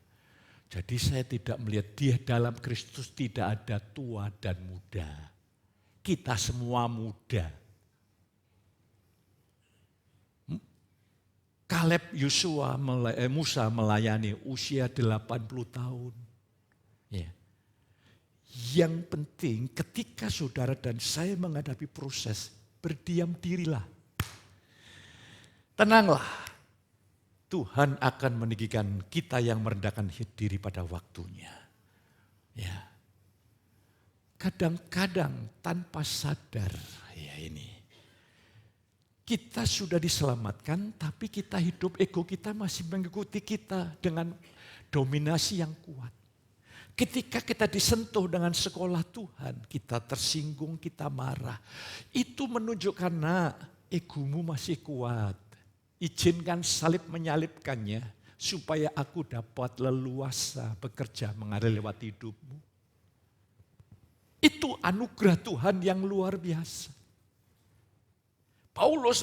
Jadi saya tidak melihat dia dalam Kristus tidak ada tua dan muda. Kita semua muda. Kaleb, Yosua, Musa melayani usia 80 tahun. Ya. Yang penting ketika saudara dan saya menghadapi proses, berdiam dirilah. Tenanglah. Tuhan akan meninggikan kita yang merendahkan diri pada waktunya. Ya. Kadang-kadang tanpa sadar, ya ini. Kita sudah diselamatkan, tapi kita hidup, ego kita masih mengikuti kita dengan dominasi yang kuat. Ketika kita disentuh dengan sekolah Tuhan, kita tersinggung, kita marah. Itu menunjukkan, egomu masih kuat. Izinkan salib menyalibkannya supaya aku dapat leluasa bekerja mengalir lewat hidupmu. Itu anugerah Tuhan yang luar biasa. Paulus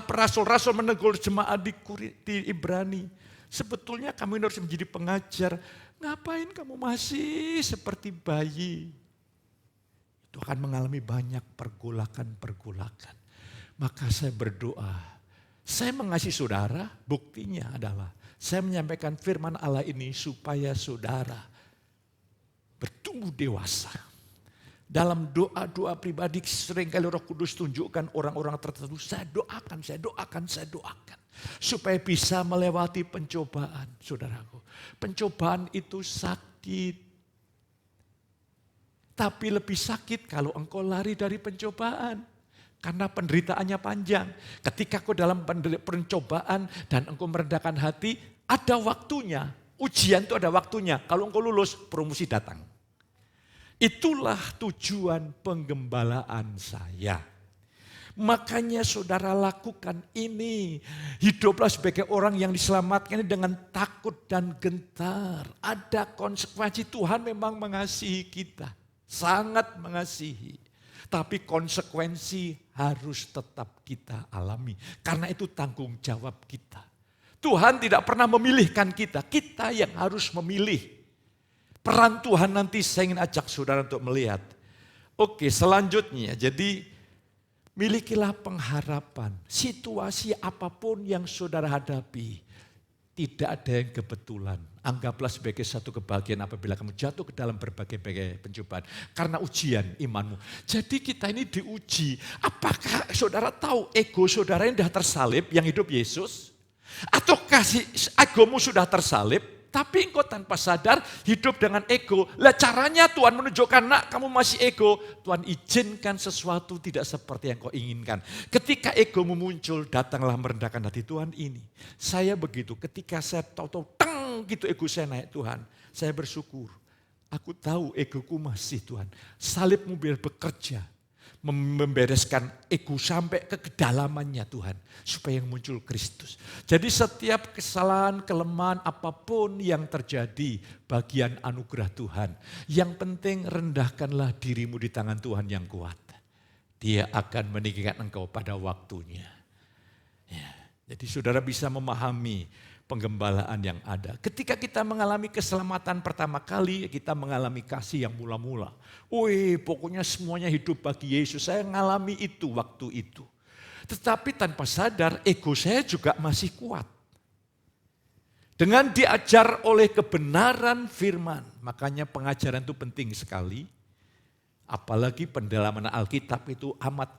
rasul-rasul menegur jemaat di Ibrani. Sebetulnya kamu harus menjadi pengajar. Ngapain kamu masih seperti bayi? Itu akan mengalami banyak pergolakan-pergolakan. Maka saya berdoa. Saya mengasihi saudara, buktinya adalah saya menyampaikan firman Allah ini supaya saudara bertumbuh dewasa. Dalam doa-doa pribadi seringkali Roh Kudus tunjukkan orang-orang tertentu, saya doakan. Supaya bisa melewati pencobaan, saudaraku. Pencobaan itu sakit. Tapi lebih sakit kalau engkau lari dari pencobaan. Karena penderitaannya panjang. Ketika kau dalam pencobaan dan engkau merendahkan hati, ada waktunya. Ujian itu ada waktunya. Kalau engkau lulus, promosi datang. Itulah tujuan penggembalaan saya. Makanya saudara lakukan ini. Hiduplah sebagai orang yang diselamatkan dengan takut dan gentar. Ada konsekuensi. Tuhan memang mengasihi kita. Sangat mengasihi. Tapi konsekuensi harus tetap kita alami. Karena itu tanggung jawab kita. Tuhan tidak pernah memilihkan kita, kita yang harus memilih. Peran Tuhan nanti saya ingin ajak saudara untuk melihat. Oke, selanjutnya, jadi milikilah pengharapan. Situasi apapun yang saudara hadapi, tidak ada yang kebetulan. Anggaplah sebagai satu kebahagiaan apabila kamu jatuh ke dalam berbagai pencobaan. Karena ujian imanmu. Jadi kita ini diuji. Apakah saudara tahu ego saudara yang sudah tersalib, yang hidup Yesus? Ataukah egomu sudah tersalib, tapi engkau tanpa sadar hidup dengan ego. Lah caranya Tuhan menunjukkan, nak kamu masih ego. Tuhan izinkan sesuatu tidak seperti yang kau inginkan. Ketika egomu muncul, datanglah merendahkan hati Tuhan ini. Saya begitu, ketika saya tahu-tahu gitu ego saya naik Tuhan. Saya bersyukur. Aku tahu egoku masih Tuhan. Salibmu biar bekerja. Membereskan ego sampai ke kedalamannya Tuhan. Supaya yang muncul Kristus. Jadi setiap kesalahan, kelemahan apapun yang terjadi bagian anugerah Tuhan. Yang penting rendahkanlah dirimu di tangan Tuhan yang kuat. Dia akan meninggikan engkau pada waktunya. Ya, jadi saudara bisa memahami penggembalaan yang ada. Ketika kita mengalami keselamatan pertama kali, kita mengalami kasih yang mula-mula. Wih, pokoknya semuanya hidup bagi Yesus. Saya mengalami itu waktu itu. Tetapi tanpa sadar, ego saya juga masih kuat. Dengan diajar oleh kebenaran firman, makanya pengajaran itu penting sekali. Apalagi pendalaman Alkitab itu amat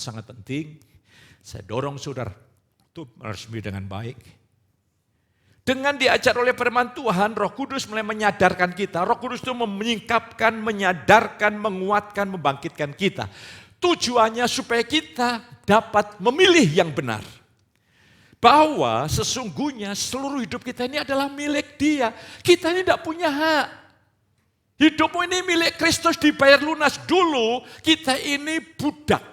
sangat penting. Saya dorong saudara itu resmi dengan baik. Dengan diajar oleh firman Tuhan, Roh Kudus mulai menyadarkan kita. Roh Kudus itu menyingkapkan, menyadarkan, menguatkan, membangkitkan kita. Tujuannya supaya kita dapat memilih yang benar. Bahwa sesungguhnya seluruh hidup kita ini adalah milik Dia. Kita ini tidak punya hak. Hidupmu ini milik Kristus dibayar lunas. Dulu kita ini budak.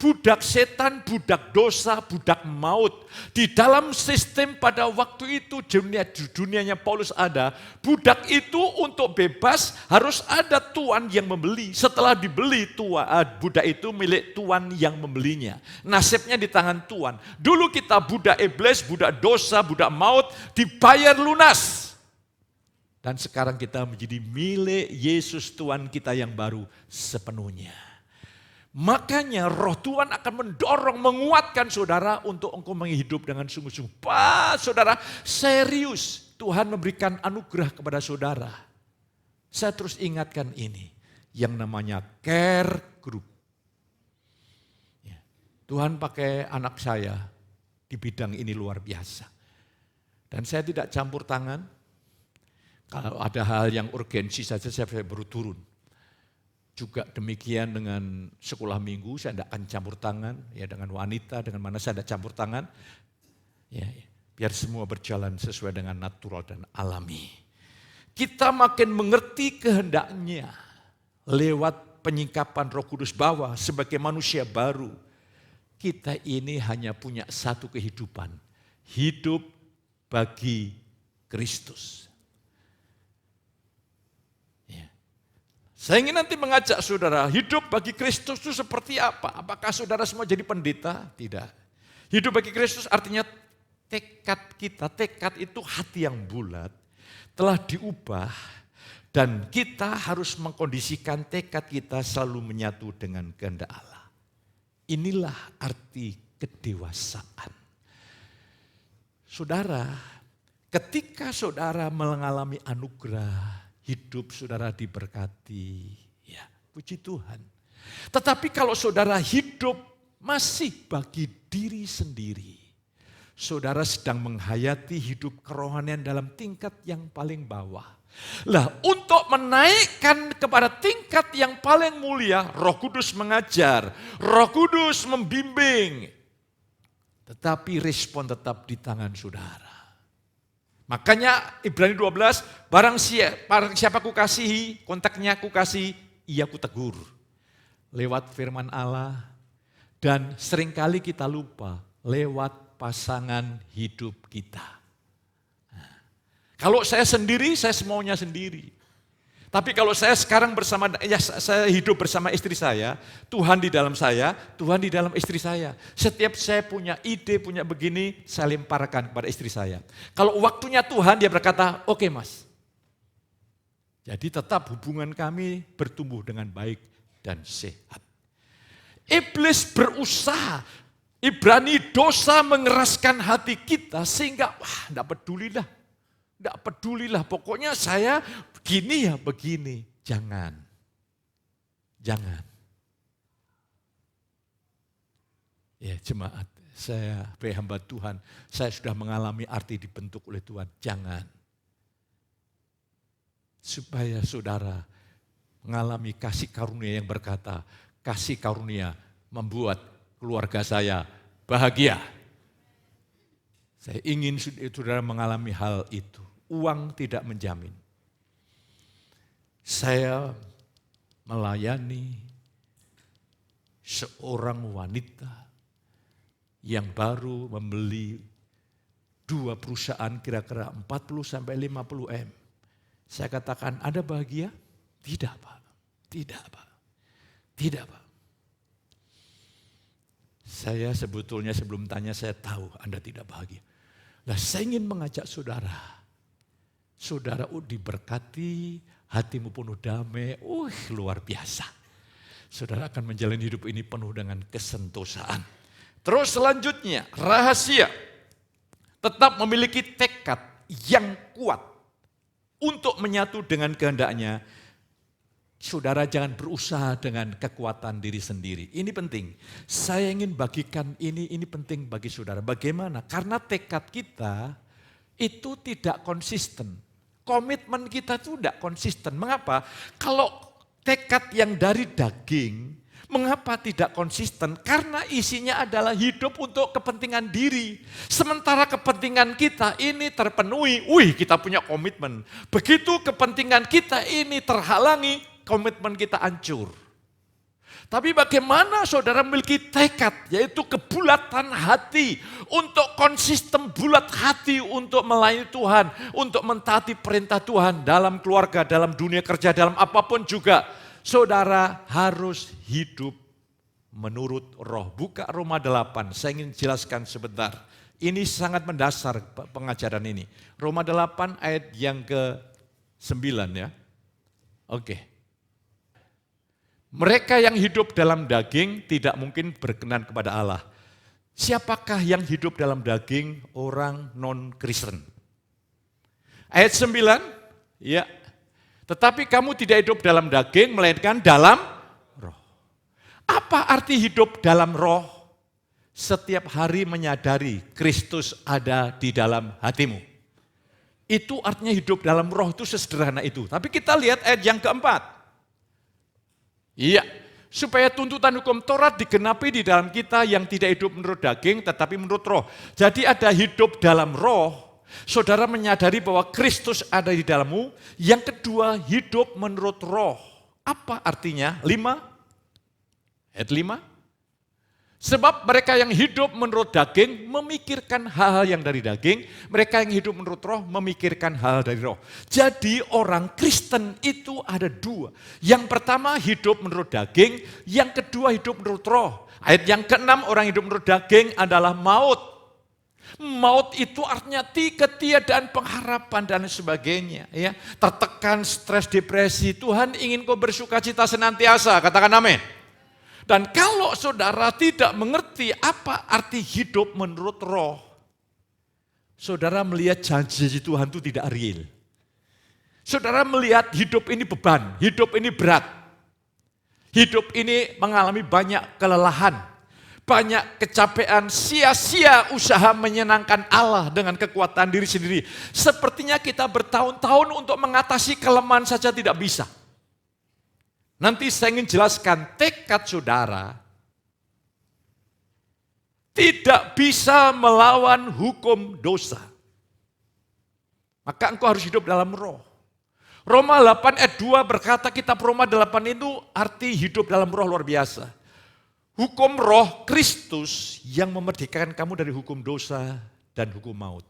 Budak setan, budak dosa, budak maut. Di dalam sistem pada waktu itu dunianya Paulus ada. Budak itu untuk bebas harus ada tuan yang membeli. Setelah dibeli budak itu milik tuan yang membelinya. Nasibnya di tangan tuan. Dulu kita budak iblis, budak dosa, budak maut dibayar lunas. Dan sekarang kita menjadi milik Yesus Tuhan kita yang baru sepenuhnya. Makanya roh Tuhan akan mendorong, menguatkan saudara untuk engkau menghidup dengan sungguh-sungguh. Saudara, serius Tuhan memberikan anugerah kepada saudara. Saya terus ingatkan ini, yang namanya care group. Tuhan pakai anak saya di bidang ini luar biasa. Dan saya tidak campur tangan. Kalau ada hal yang urgensi saja saya baru turun. Juga demikian dengan sekolah minggu, saya tidak akan campur tangan. Ya, dengan wanita, dengan mana saya tidak campur tangan. Ya, biar semua berjalan sesuai dengan natural dan alami. Kita makin mengerti kehendaknya lewat penyingkapan Roh Kudus bahwa sebagai manusia baru, kita ini hanya punya satu kehidupan. Hidup bagi Kristus. Saya ingin nanti mengajak saudara, hidup bagi Kristus itu seperti apa? Apakah saudara semua jadi pendeta? Tidak. Hidup bagi Kristus artinya tekad kita, tekad itu hati yang bulat, telah diubah, dan kita harus mengkondisikan tekad kita selalu menyatu dengan kehendak Allah. Inilah arti kedewasaan. Saudara, ketika saudara mengalami anugerah, hidup saudara diberkati, ya puji Tuhan. Tetapi kalau saudara hidup masih bagi diri sendiri, saudara sedang menghayati hidup kerohanian dalam tingkat yang paling bawah. Lah, untuk menaikkan kepada tingkat yang paling mulia, Roh Kudus mengajar, Roh Kudus membimbing. Tetapi respon tetap di tangan saudara. Makanya Ibrani 12, barang siapa ku kasihi, kontaknya ku kasih, ia ku tegur. Lewat firman Allah, dan seringkali kita lupa lewat pasangan hidup kita. Nah, kalau saya sendiri, saya semaunya sendiri. Tapi kalau saya sekarang saya hidup bersama istri saya, Tuhan di dalam saya, Tuhan di dalam istri saya. Setiap saya punya ide, punya begini, saya lemparkan kepada istri saya. Kalau waktunya Tuhan, dia berkata, oke mas. Jadi tetap hubungan kami bertumbuh dengan baik dan sehat. Iblis berusaha, Ibrani dosa mengeraskan hati kita sehingga, enggak pedulilah, pokoknya saya begini ya begini. Jangan. Ya jemaat, saya sebagai hamba Tuhan, saya sudah mengalami arti dibentuk oleh Tuhan. Jangan. Supaya saudara mengalami kasih karunia yang berkata, kasih karunia membuat keluarga saya bahagia. Saya ingin saudara mengalami hal itu. Uang tidak menjamin. Saya melayani seorang wanita yang baru membeli 2 perusahaan kira-kira 40-50 M. Saya katakan, Anda bahagia? Tidak Pak. Saya sebetulnya sebelum tanya saya tahu Anda tidak bahagia. Nah, saya ingin mengajak saudara diberkati, hatimu penuh damai, luar biasa. Saudara akan menjalani hidup ini penuh dengan kesentosaan. Terus selanjutnya, rahasia. Tetap memiliki tekad yang kuat untuk menyatu dengan kehendaknya. Saudara jangan berusaha dengan kekuatan diri sendiri. Ini penting. Saya ingin bagikan ini penting bagi saudara. Bagaimana? Karena tekad kita itu tidak konsisten. Komitmen kita itu tidak konsisten. Mengapa? Kalau tekad yang dari daging, mengapa tidak konsisten? Karena isinya adalah hidup untuk kepentingan diri. Sementara kepentingan kita ini terpenuhi, kita punya komitmen. Begitu kepentingan kita ini terhalangi, komitmen kita hancur. Tapi bagaimana saudara memiliki tekad, yaitu kebulatan hati, untuk konsisten bulat hati untuk melayani Tuhan, untuk mentaati perintah Tuhan dalam keluarga, dalam dunia kerja, dalam apapun juga. Saudara harus hidup menurut roh. Buka Roma 8, saya ingin jelaskan sebentar. Ini sangat mendasar pengajaran ini. Roma 8 ayat yang ke-9 ya. Oke. Mereka yang hidup dalam daging tidak mungkin berkenan kepada Allah. Siapakah yang hidup dalam daging? Orang non-Kristen. Ayat 9, ya. Tetapi kamu tidak hidup dalam daging, melainkan dalam roh. Apa arti hidup dalam roh? Setiap hari menyadari Kristus ada di dalam hatimu. Itu artinya hidup dalam roh, itu sesederhana itu. Tapi kita lihat ayat yang keempat. Iya, supaya tuntutan hukum Taurat digenapi di dalam kita yang tidak hidup menurut daging tetapi menurut roh. Jadi ada hidup dalam roh, saudara menyadari bahwa Kristus ada di dalammu. Yang kedua, hidup menurut roh. Apa artinya? 5, ayat 5. Sebab mereka yang hidup menurut daging memikirkan hal-hal yang dari daging, mereka yang hidup menurut roh memikirkan hal dari roh. Jadi orang Kristen itu ada 2. Yang pertama hidup menurut daging, yang kedua hidup menurut roh. Ayat yang ke-6, orang hidup menurut daging adalah maut. Maut itu artinya ketiadaan pengharapan dan sebagainya. Ya. Tertekan, stres, depresi. Tuhan ingin kau bersukacita senantiasa, katakan amin. Dan kalau saudara tidak mengerti apa arti hidup menurut roh, saudara melihat janji Tuhan itu tidak real. Saudara melihat hidup ini beban, hidup ini berat. Hidup ini mengalami banyak kelelahan, banyak kecapean, sia-sia usaha menyenangkan Allah dengan kekuatan diri sendiri. Sepertinya kita bertahun-tahun untuk mengatasi kelemahan saja tidak bisa. Nanti saya ingin jelaskan tekad saudara tidak bisa melawan hukum dosa. Maka engkau harus hidup dalam roh. Roma 8 ayat 2 berkata, kitab Roma 8 itu arti hidup dalam roh luar biasa. Hukum roh Kristus yang memerdekakan kamu dari hukum dosa dan hukum maut.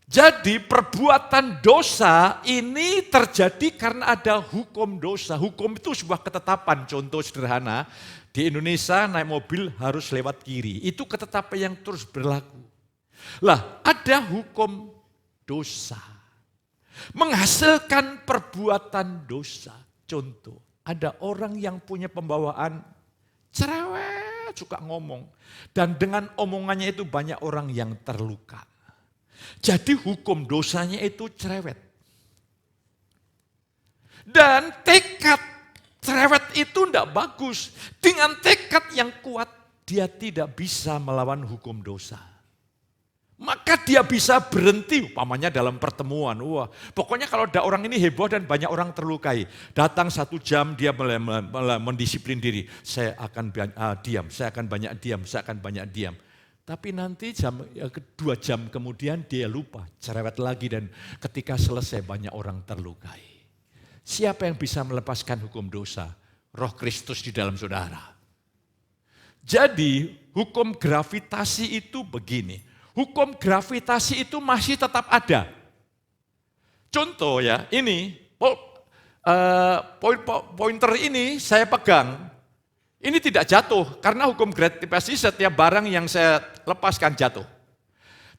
Jadi perbuatan dosa ini terjadi karena ada hukum dosa. Hukum itu sebuah ketetapan, contoh sederhana. Di Indonesia naik mobil harus lewat kiri. Itu ketetapan yang terus berlaku. Lah, ada hukum dosa. Menghasilkan perbuatan dosa. Contoh, ada orang yang punya pembawaan cerewet, suka ngomong. Dan dengan omongannya itu banyak orang yang terluka. Jadi hukum dosanya itu cerewet. Dan tekad cerewet itu tidak bagus. Dengan tekad yang kuat, dia tidak bisa melawan hukum dosa. Maka dia bisa berhenti, umpamanya dalam pertemuan. Wah, pokoknya kalau ada orang ini heboh dan banyak orang terlukai. Datang 1 jam dia mendisiplin diri. Saya akan diam, saya akan banyak diam, saya akan banyak diam. Tapi nanti 2 jam kemudian dia lupa, cerewet lagi dan ketika selesai banyak orang terlukai. Siapa yang bisa melepaskan hukum dosa? Roh Kristus di dalam saudara. Jadi hukum gravitasi itu begini, hukum gravitasi itu masih tetap ada. Contoh ya, ini pointer ini saya pegang. Ini tidak jatuh karena hukum gravitasi setiap barang yang saya lepaskan jatuh.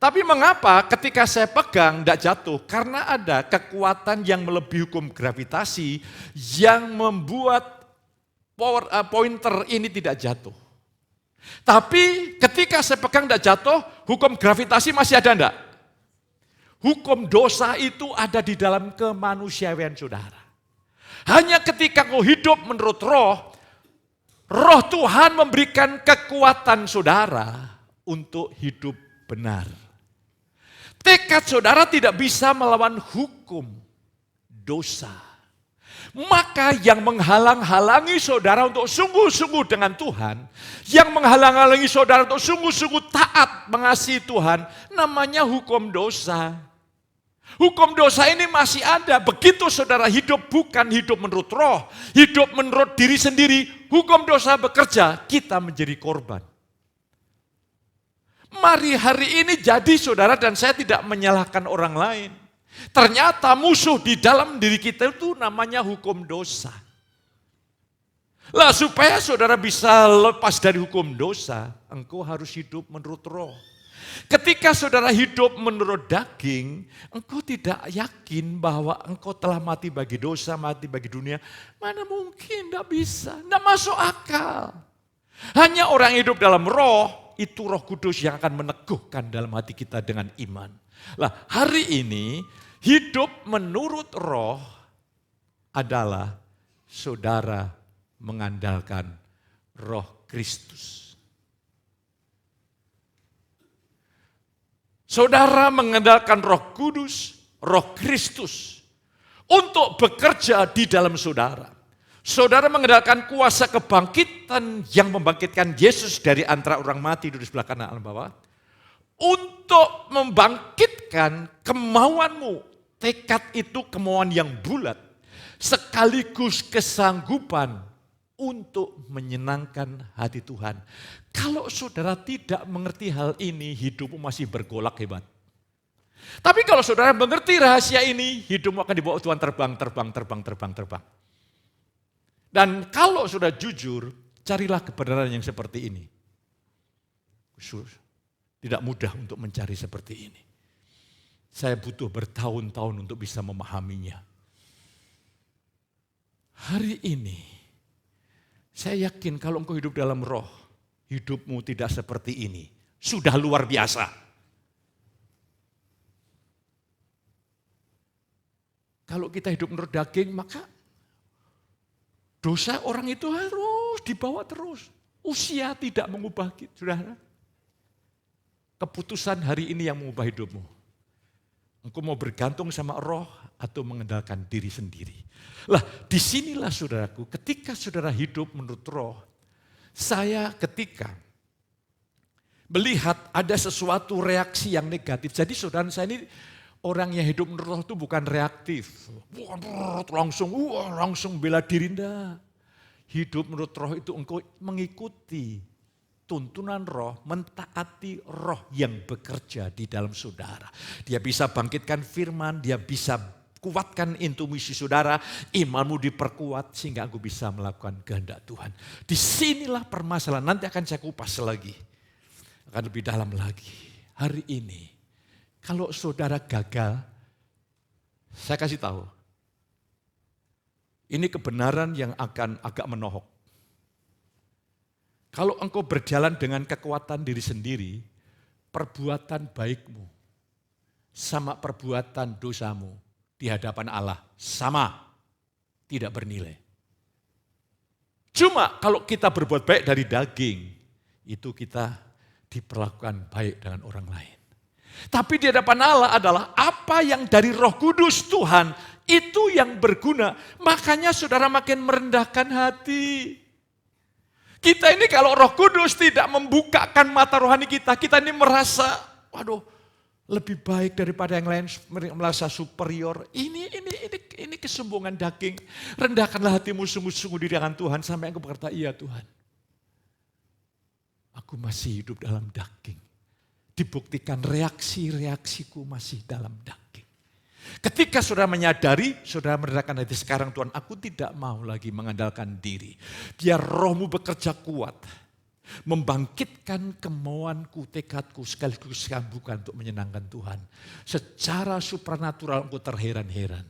Tapi mengapa ketika saya pegang tidak jatuh? Karena ada kekuatan yang melebihi hukum gravitasi yang membuat pointer ini tidak jatuh. Tapi ketika saya pegang tidak jatuh, hukum gravitasi masih ada enggak? Hukum dosa itu ada di dalam kemanusiaan saudara. Hanya ketika kau hidup menurut Roh Tuhan memberikan kekuatan saudara untuk hidup benar. Tekad saudara tidak bisa melawan hukum dosa. Maka yang menghalang-halangi saudara untuk sungguh-sungguh dengan Tuhan, yang menghalang-halangi saudara untuk sungguh-sungguh taat mengasihi Tuhan, namanya hukum dosa. Hukum dosa ini masih ada. Begitu saudara hidup bukan hidup menurut roh, hidup menurut diri sendiri, hukum dosa bekerja, kita menjadi korban. Mari hari ini jadi saudara dan saya tidak menyalahkan orang lain. Ternyata musuh di dalam diri kita itu namanya hukum dosa. Lah supaya saudara bisa lepas dari hukum dosa, engkau harus hidup menurut roh. Ketika saudara hidup menurut daging, engkau tidak yakin bahwa engkau telah mati bagi dosa, mati bagi dunia. Mana mungkin, tidak bisa, tidak masuk akal. Hanya orang hidup dalam roh, itu Roh Kudus yang akan meneguhkan dalam hati kita dengan iman. Lah hari ini, hidup menurut roh adalah saudara mengandalkan Roh Kristus. Saudara mengandalkan Roh Kudus, Roh Kristus untuk bekerja di dalam saudara. Saudara mengandalkan kuasa kebangkitan yang membangkitkan Yesus dari antara orang mati di sebelah kanan alam bawah. Untuk membangkitkan kemauanmu, tekad itu kemauan yang bulat, sekaligus kesanggupan untuk menyenangkan hati Tuhan. Kalau saudara tidak mengerti hal ini, hidupmu masih bergolak hebat. Tapi kalau saudara mengerti rahasia ini, hidupmu akan dibawa Tuhan terbang. Dan kalau sudah jujur, carilah kebenaran yang seperti ini. Tidak mudah untuk mencari seperti ini. Saya butuh bertahun-tahun untuk bisa memahaminya. Hari ini, saya yakin kalau engkau hidup dalam roh, hidupmu tidak seperti ini. Sudah luar biasa. Kalau kita hidup menurut daging, maka dosa orang itu harus dibawa terus. Usia tidak mengubah, saudara. Keputusan hari ini yang mengubah hidupmu. Engkau mau bergantung sama roh atau mengandalkan diri sendiri. Lah, disinilah saudaraku, ketika saudara hidup menurut roh, saya ketika melihat ada sesuatu reaksi yang negatif. Jadi saudara saya ini orang yang hidup menurut roh itu bukan reaktif. Langsung bela diri, enggak. Hidup menurut roh itu engkau mengikuti tuntunan roh, mentaati roh yang bekerja di dalam saudara. Dia bisa bangkitkan firman, dia bisa kuatkan intuisi saudara, imanmu diperkuat sehingga aku bisa melakukan kehendak Tuhan. Disinilah permasalahan, nanti akan saya kupas lagi. Akan lebih dalam lagi. Hari ini, kalau saudara gagal, saya kasih tahu. Ini kebenaran yang akan agak menohok. Kalau engkau berjalan dengan kekuatan diri sendiri, perbuatan baikmu sama perbuatan dosamu di hadapan Allah sama, tidak bernilai. Cuma kalau kita berbuat baik dari daging, itu kita diperlakukan baik dengan orang lain. Tapi di hadapan Allah adalah apa yang dari Roh Kudus Tuhan, itu yang berguna. Makanya saudara makin merendahkan hati. Kita ini kalau Roh Kudus tidak membukakan mata rohani kita, kita ini merasa, waduh, lebih baik daripada yang lain, merasa superior. Ini kesombongan daging. Rendahkanlah hatimu sungguh-sungguh di hadapan Tuhan sampai engkau berkata, iya Tuhan, aku masih hidup dalam daging. Dibuktikan reaksi-reaksiku masih dalam daging. Ketika saudara menyadari, saudara merendahkan hati, sekarang Tuhan, aku tidak mau lagi mengandalkan diri. Biar rohmu bekerja kuat, membangkitkan kemauanku, tekadku, sekaligus bukan untuk menyenangkan Tuhan. Secara supranatural engkau terheran-heran.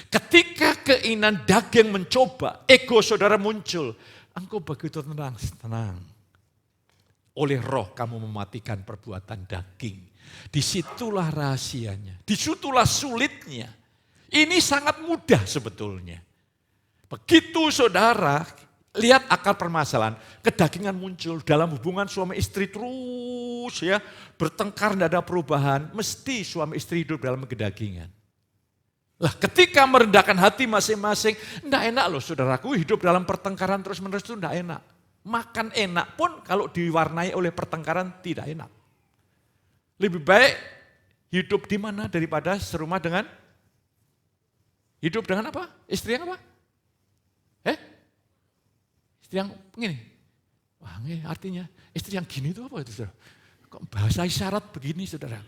Ketika keinginan daging mencoba, ego saudara muncul, engkau begitu tenang. Oleh roh kamu mematikan perbuatan daging. Disitulah rahasianya, disitulah sulitnya. Ini sangat mudah sebetulnya. Begitu saudara lihat akar permasalahan, kedagingan muncul dalam hubungan suami istri terus ya, bertengkar tidak ada perubahan, mesti suami istri hidup dalam kedagingan. Lah ketika merendahkan hati masing-masing, tidak enak loh saudaraku, hidup dalam pertengkaran terus-menerus itu tidak enak. Makan enak pun kalau diwarnai oleh pertengkaran tidak enak. Lebih baik hidup di mana daripada serumah dengan hidup dengan apa? Istri yang apa? Istri yang begini. Wah, ini artinya istri yang gini itu apa itu, saudara? Kok bahasa isyarat begini, saudara?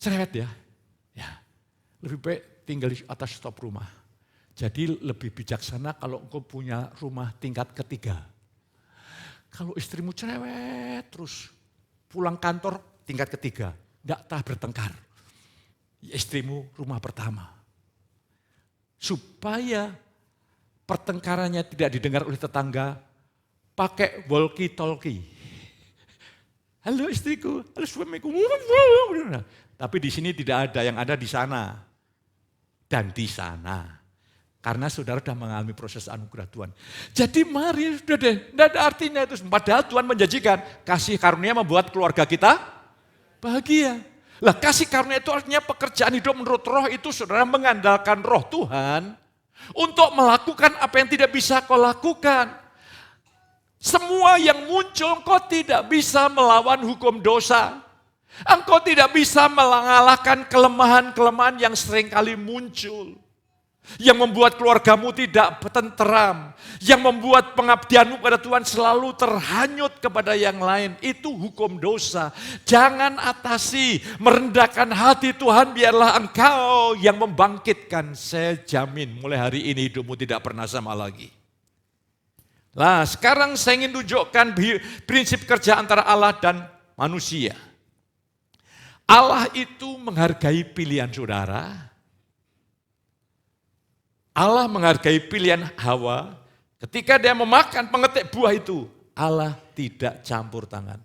Cerewet ya? Ya. Lebih baik tinggal di atas stop rumah. Jadi lebih bijaksana kalau engkau punya rumah tingkat ketiga. Kalau istrimu cerewet terus pulang kantor tingkat ketiga, enggak tahan bertengkar. Istrimu rumah pertama. Supaya pertengkarannya tidak didengar oleh tetangga, pakai walkie-talkie. Halo istriku, halo suamiku. Tapi di sini tidak ada, yang ada di sana. Dan di sana. Karena saudara sudah mengalami proses anugerah Tuhan. Jadi mari, sudah deh, tidak ada artinya itu. Padahal Tuhan menjanjikan, kasih karunia membuat keluarga kita bahagia. Lah kasih karunia itu artinya pekerjaan hidup menurut roh itu saudara mengandalkan roh Tuhan untuk melakukan apa yang tidak bisa kau lakukan. Semua yang muncul kau tidak bisa melawan hukum dosa. Engkau tidak bisa mengalahkan kelemahan-kelemahan yang seringkali muncul. Yang membuat keluargamu tidak tenteram. Yang membuat pengabdianmu pada Tuhan selalu terhanyut kepada yang lain. Itu hukum dosa. Jangan atasi, merendahkan hati Tuhan, biarlah engkau yang membangkitkan. Saya jamin mulai hari ini hidupmu tidak pernah sama lagi. Nah sekarang saya ingin tunjukkan prinsip kerja antara Allah dan manusia. Allah itu menghargai pilihan saudara. Allah menghargai pilihan Hawa. Ketika dia memakan pengetik buah itu, Allah tidak campur tangan.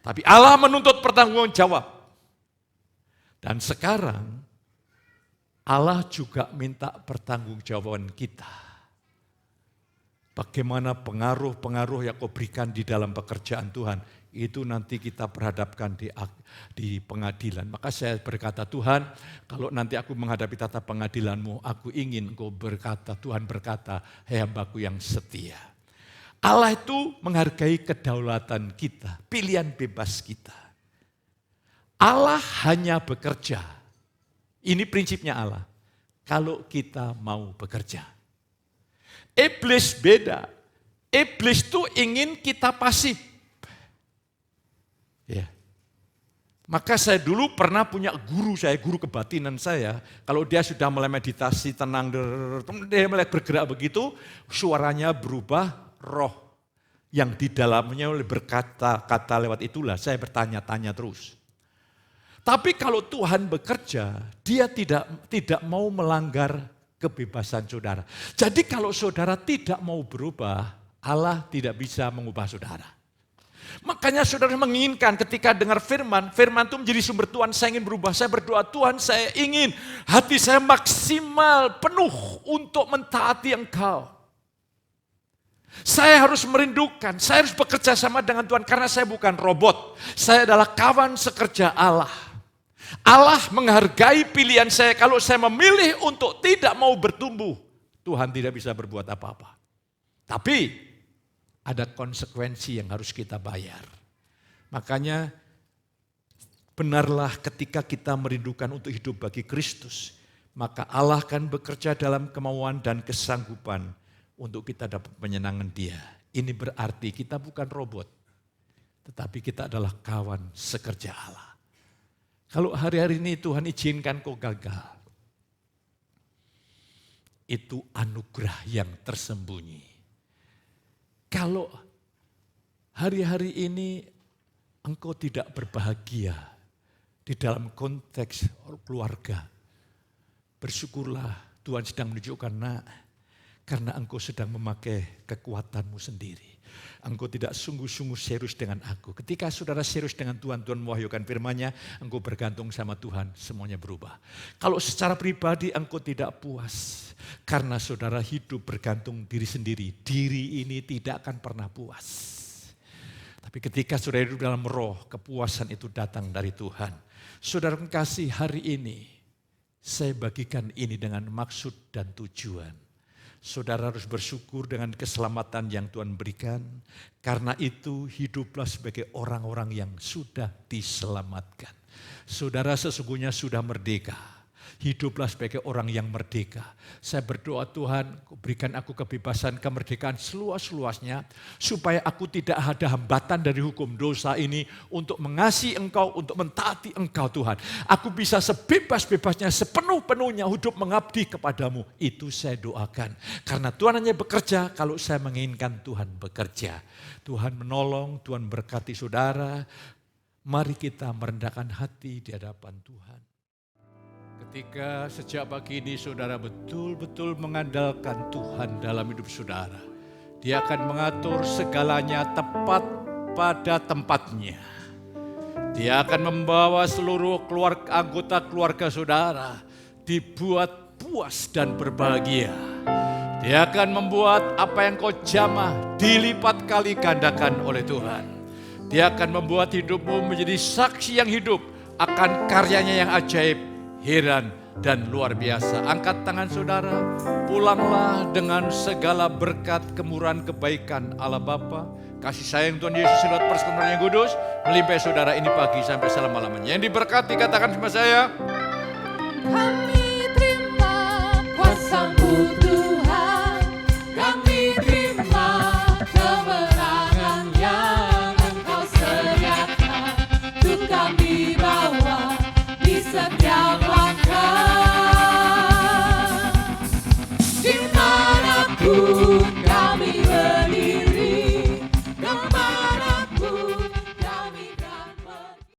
Tapi Allah menuntut pertanggungjawab. Dan sekarang Allah juga minta pertanggungjawaban kita. Bagaimana pengaruh-pengaruh yang kau berikan di dalam pekerjaan Tuhan, itu nanti kita perhadapkan di pengadilan. Maka saya berkata, Tuhan, kalau nanti aku menghadapi tata pengadilanmu, aku ingin kau berkata, Tuhan berkata, hei hambaku yang setia. Allah itu menghargai kedaulatan kita, pilihan bebas kita. Allah hanya bekerja. Ini prinsipnya Allah. Kalau kita mau bekerja. Iblis beda. Iblis tuh ingin kita pasif. Ya. Maka saya dulu pernah punya guru kebatinan saya, kalau dia sudah mulai meditasi, tenang, dia mulai bergerak begitu, suaranya berubah, roh yang di dalamnya berkata-kata lewat itulah, saya bertanya-tanya terus. Tapi kalau Tuhan bekerja, dia tidak mau melanggar kebebasan saudara. Jadi kalau saudara tidak mau berubah, Allah tidak bisa mengubah saudara. Makanya saudara menginginkan ketika dengar firman itu menjadi sumber Tuhan, saya ingin berubah, saya berdoa Tuhan saya ingin hati saya maksimal, penuh untuk mentaati Engkau. Saya harus merindukan, saya harus bekerja sama dengan Tuhan karena saya bukan robot. Saya adalah kawan sekerja Allah. Allah menghargai pilihan saya, kalau saya memilih untuk tidak mau bertumbuh, Tuhan tidak bisa berbuat apa-apa. Tapi ada konsekuensi yang harus kita bayar. Makanya benarlah ketika kita merindukan untuk hidup bagi Kristus, maka Allah akan bekerja dalam kemauan dan kesanggupan untuk kita dapat menyenangkan Dia. Ini berarti kita bukan robot, tetapi kita adalah kawan sekerja Allah. Kalau hari-hari ini Tuhan izinkan kau gagal, itu anugerah yang tersembunyi. Kalau hari-hari ini engkau tidak berbahagia di dalam konteks keluarga, bersyukurlah Tuhan sedang menunjukkan karena engkau sedang memakai kekuatanmu sendiri. Engkau tidak sungguh-sungguh serius dengan aku. Ketika saudara serius dengan Tuhan, Tuhan mewahyukan firman-Nya, engkau bergantung sama Tuhan, semuanya berubah. Kalau secara pribadi engkau tidak puas, karena saudara hidup bergantung diri sendiri, diri ini tidak akan pernah puas. Tapi ketika saudara hidup dalam roh, kepuasan itu datang dari Tuhan. Saudara kasih hari ini, saya bagikan ini dengan maksud dan tujuan. Saudara harus bersyukur dengan keselamatan yang Tuhan berikan. Karena itu hiduplah sebagai orang-orang yang sudah diselamatkan. Saudara sesungguhnya sudah merdeka. Hiduplah sebagai orang yang merdeka. Saya berdoa Tuhan, berikan aku kebebasan, kemerdekaan seluas-luasnya, supaya aku tidak ada hambatan dari hukum dosa ini untuk mengasihi Engkau, untuk mentaati Engkau Tuhan. Aku bisa sebebas-bebasnya, sepenuh-penuhnya hidup mengabdi kepadamu. Itu saya doakan. Karena Tuhan hanya bekerja kalau saya menginginkan Tuhan bekerja. Tuhan menolong, Tuhan berkati saudara. Mari kita merendahkan hati di hadapan Tuhan. Ketika sejak pagi ini saudara betul-betul mengandalkan Tuhan dalam hidup saudara, Dia akan mengatur segalanya tepat pada tempatnya. Dia akan membawa seluruh anggota keluarga saudara dibuat puas dan berbahagia. Dia akan membuat apa yang kau jamah dilipat kali gandakan oleh Tuhan. Dia akan membuat hidupmu menjadi saksi yang hidup akan karyanya yang ajaib, heran dan luar biasa. Angkat tangan saudara, pulanglah dengan segala berkat, kemurahan, kebaikan Allah Bapa, kasih sayang Tuhan Yesus, lewat persekutuan yang kudus, melimpah saudara ini pagi sampai selama-lamanya. Yang diberkati katakan sama saya,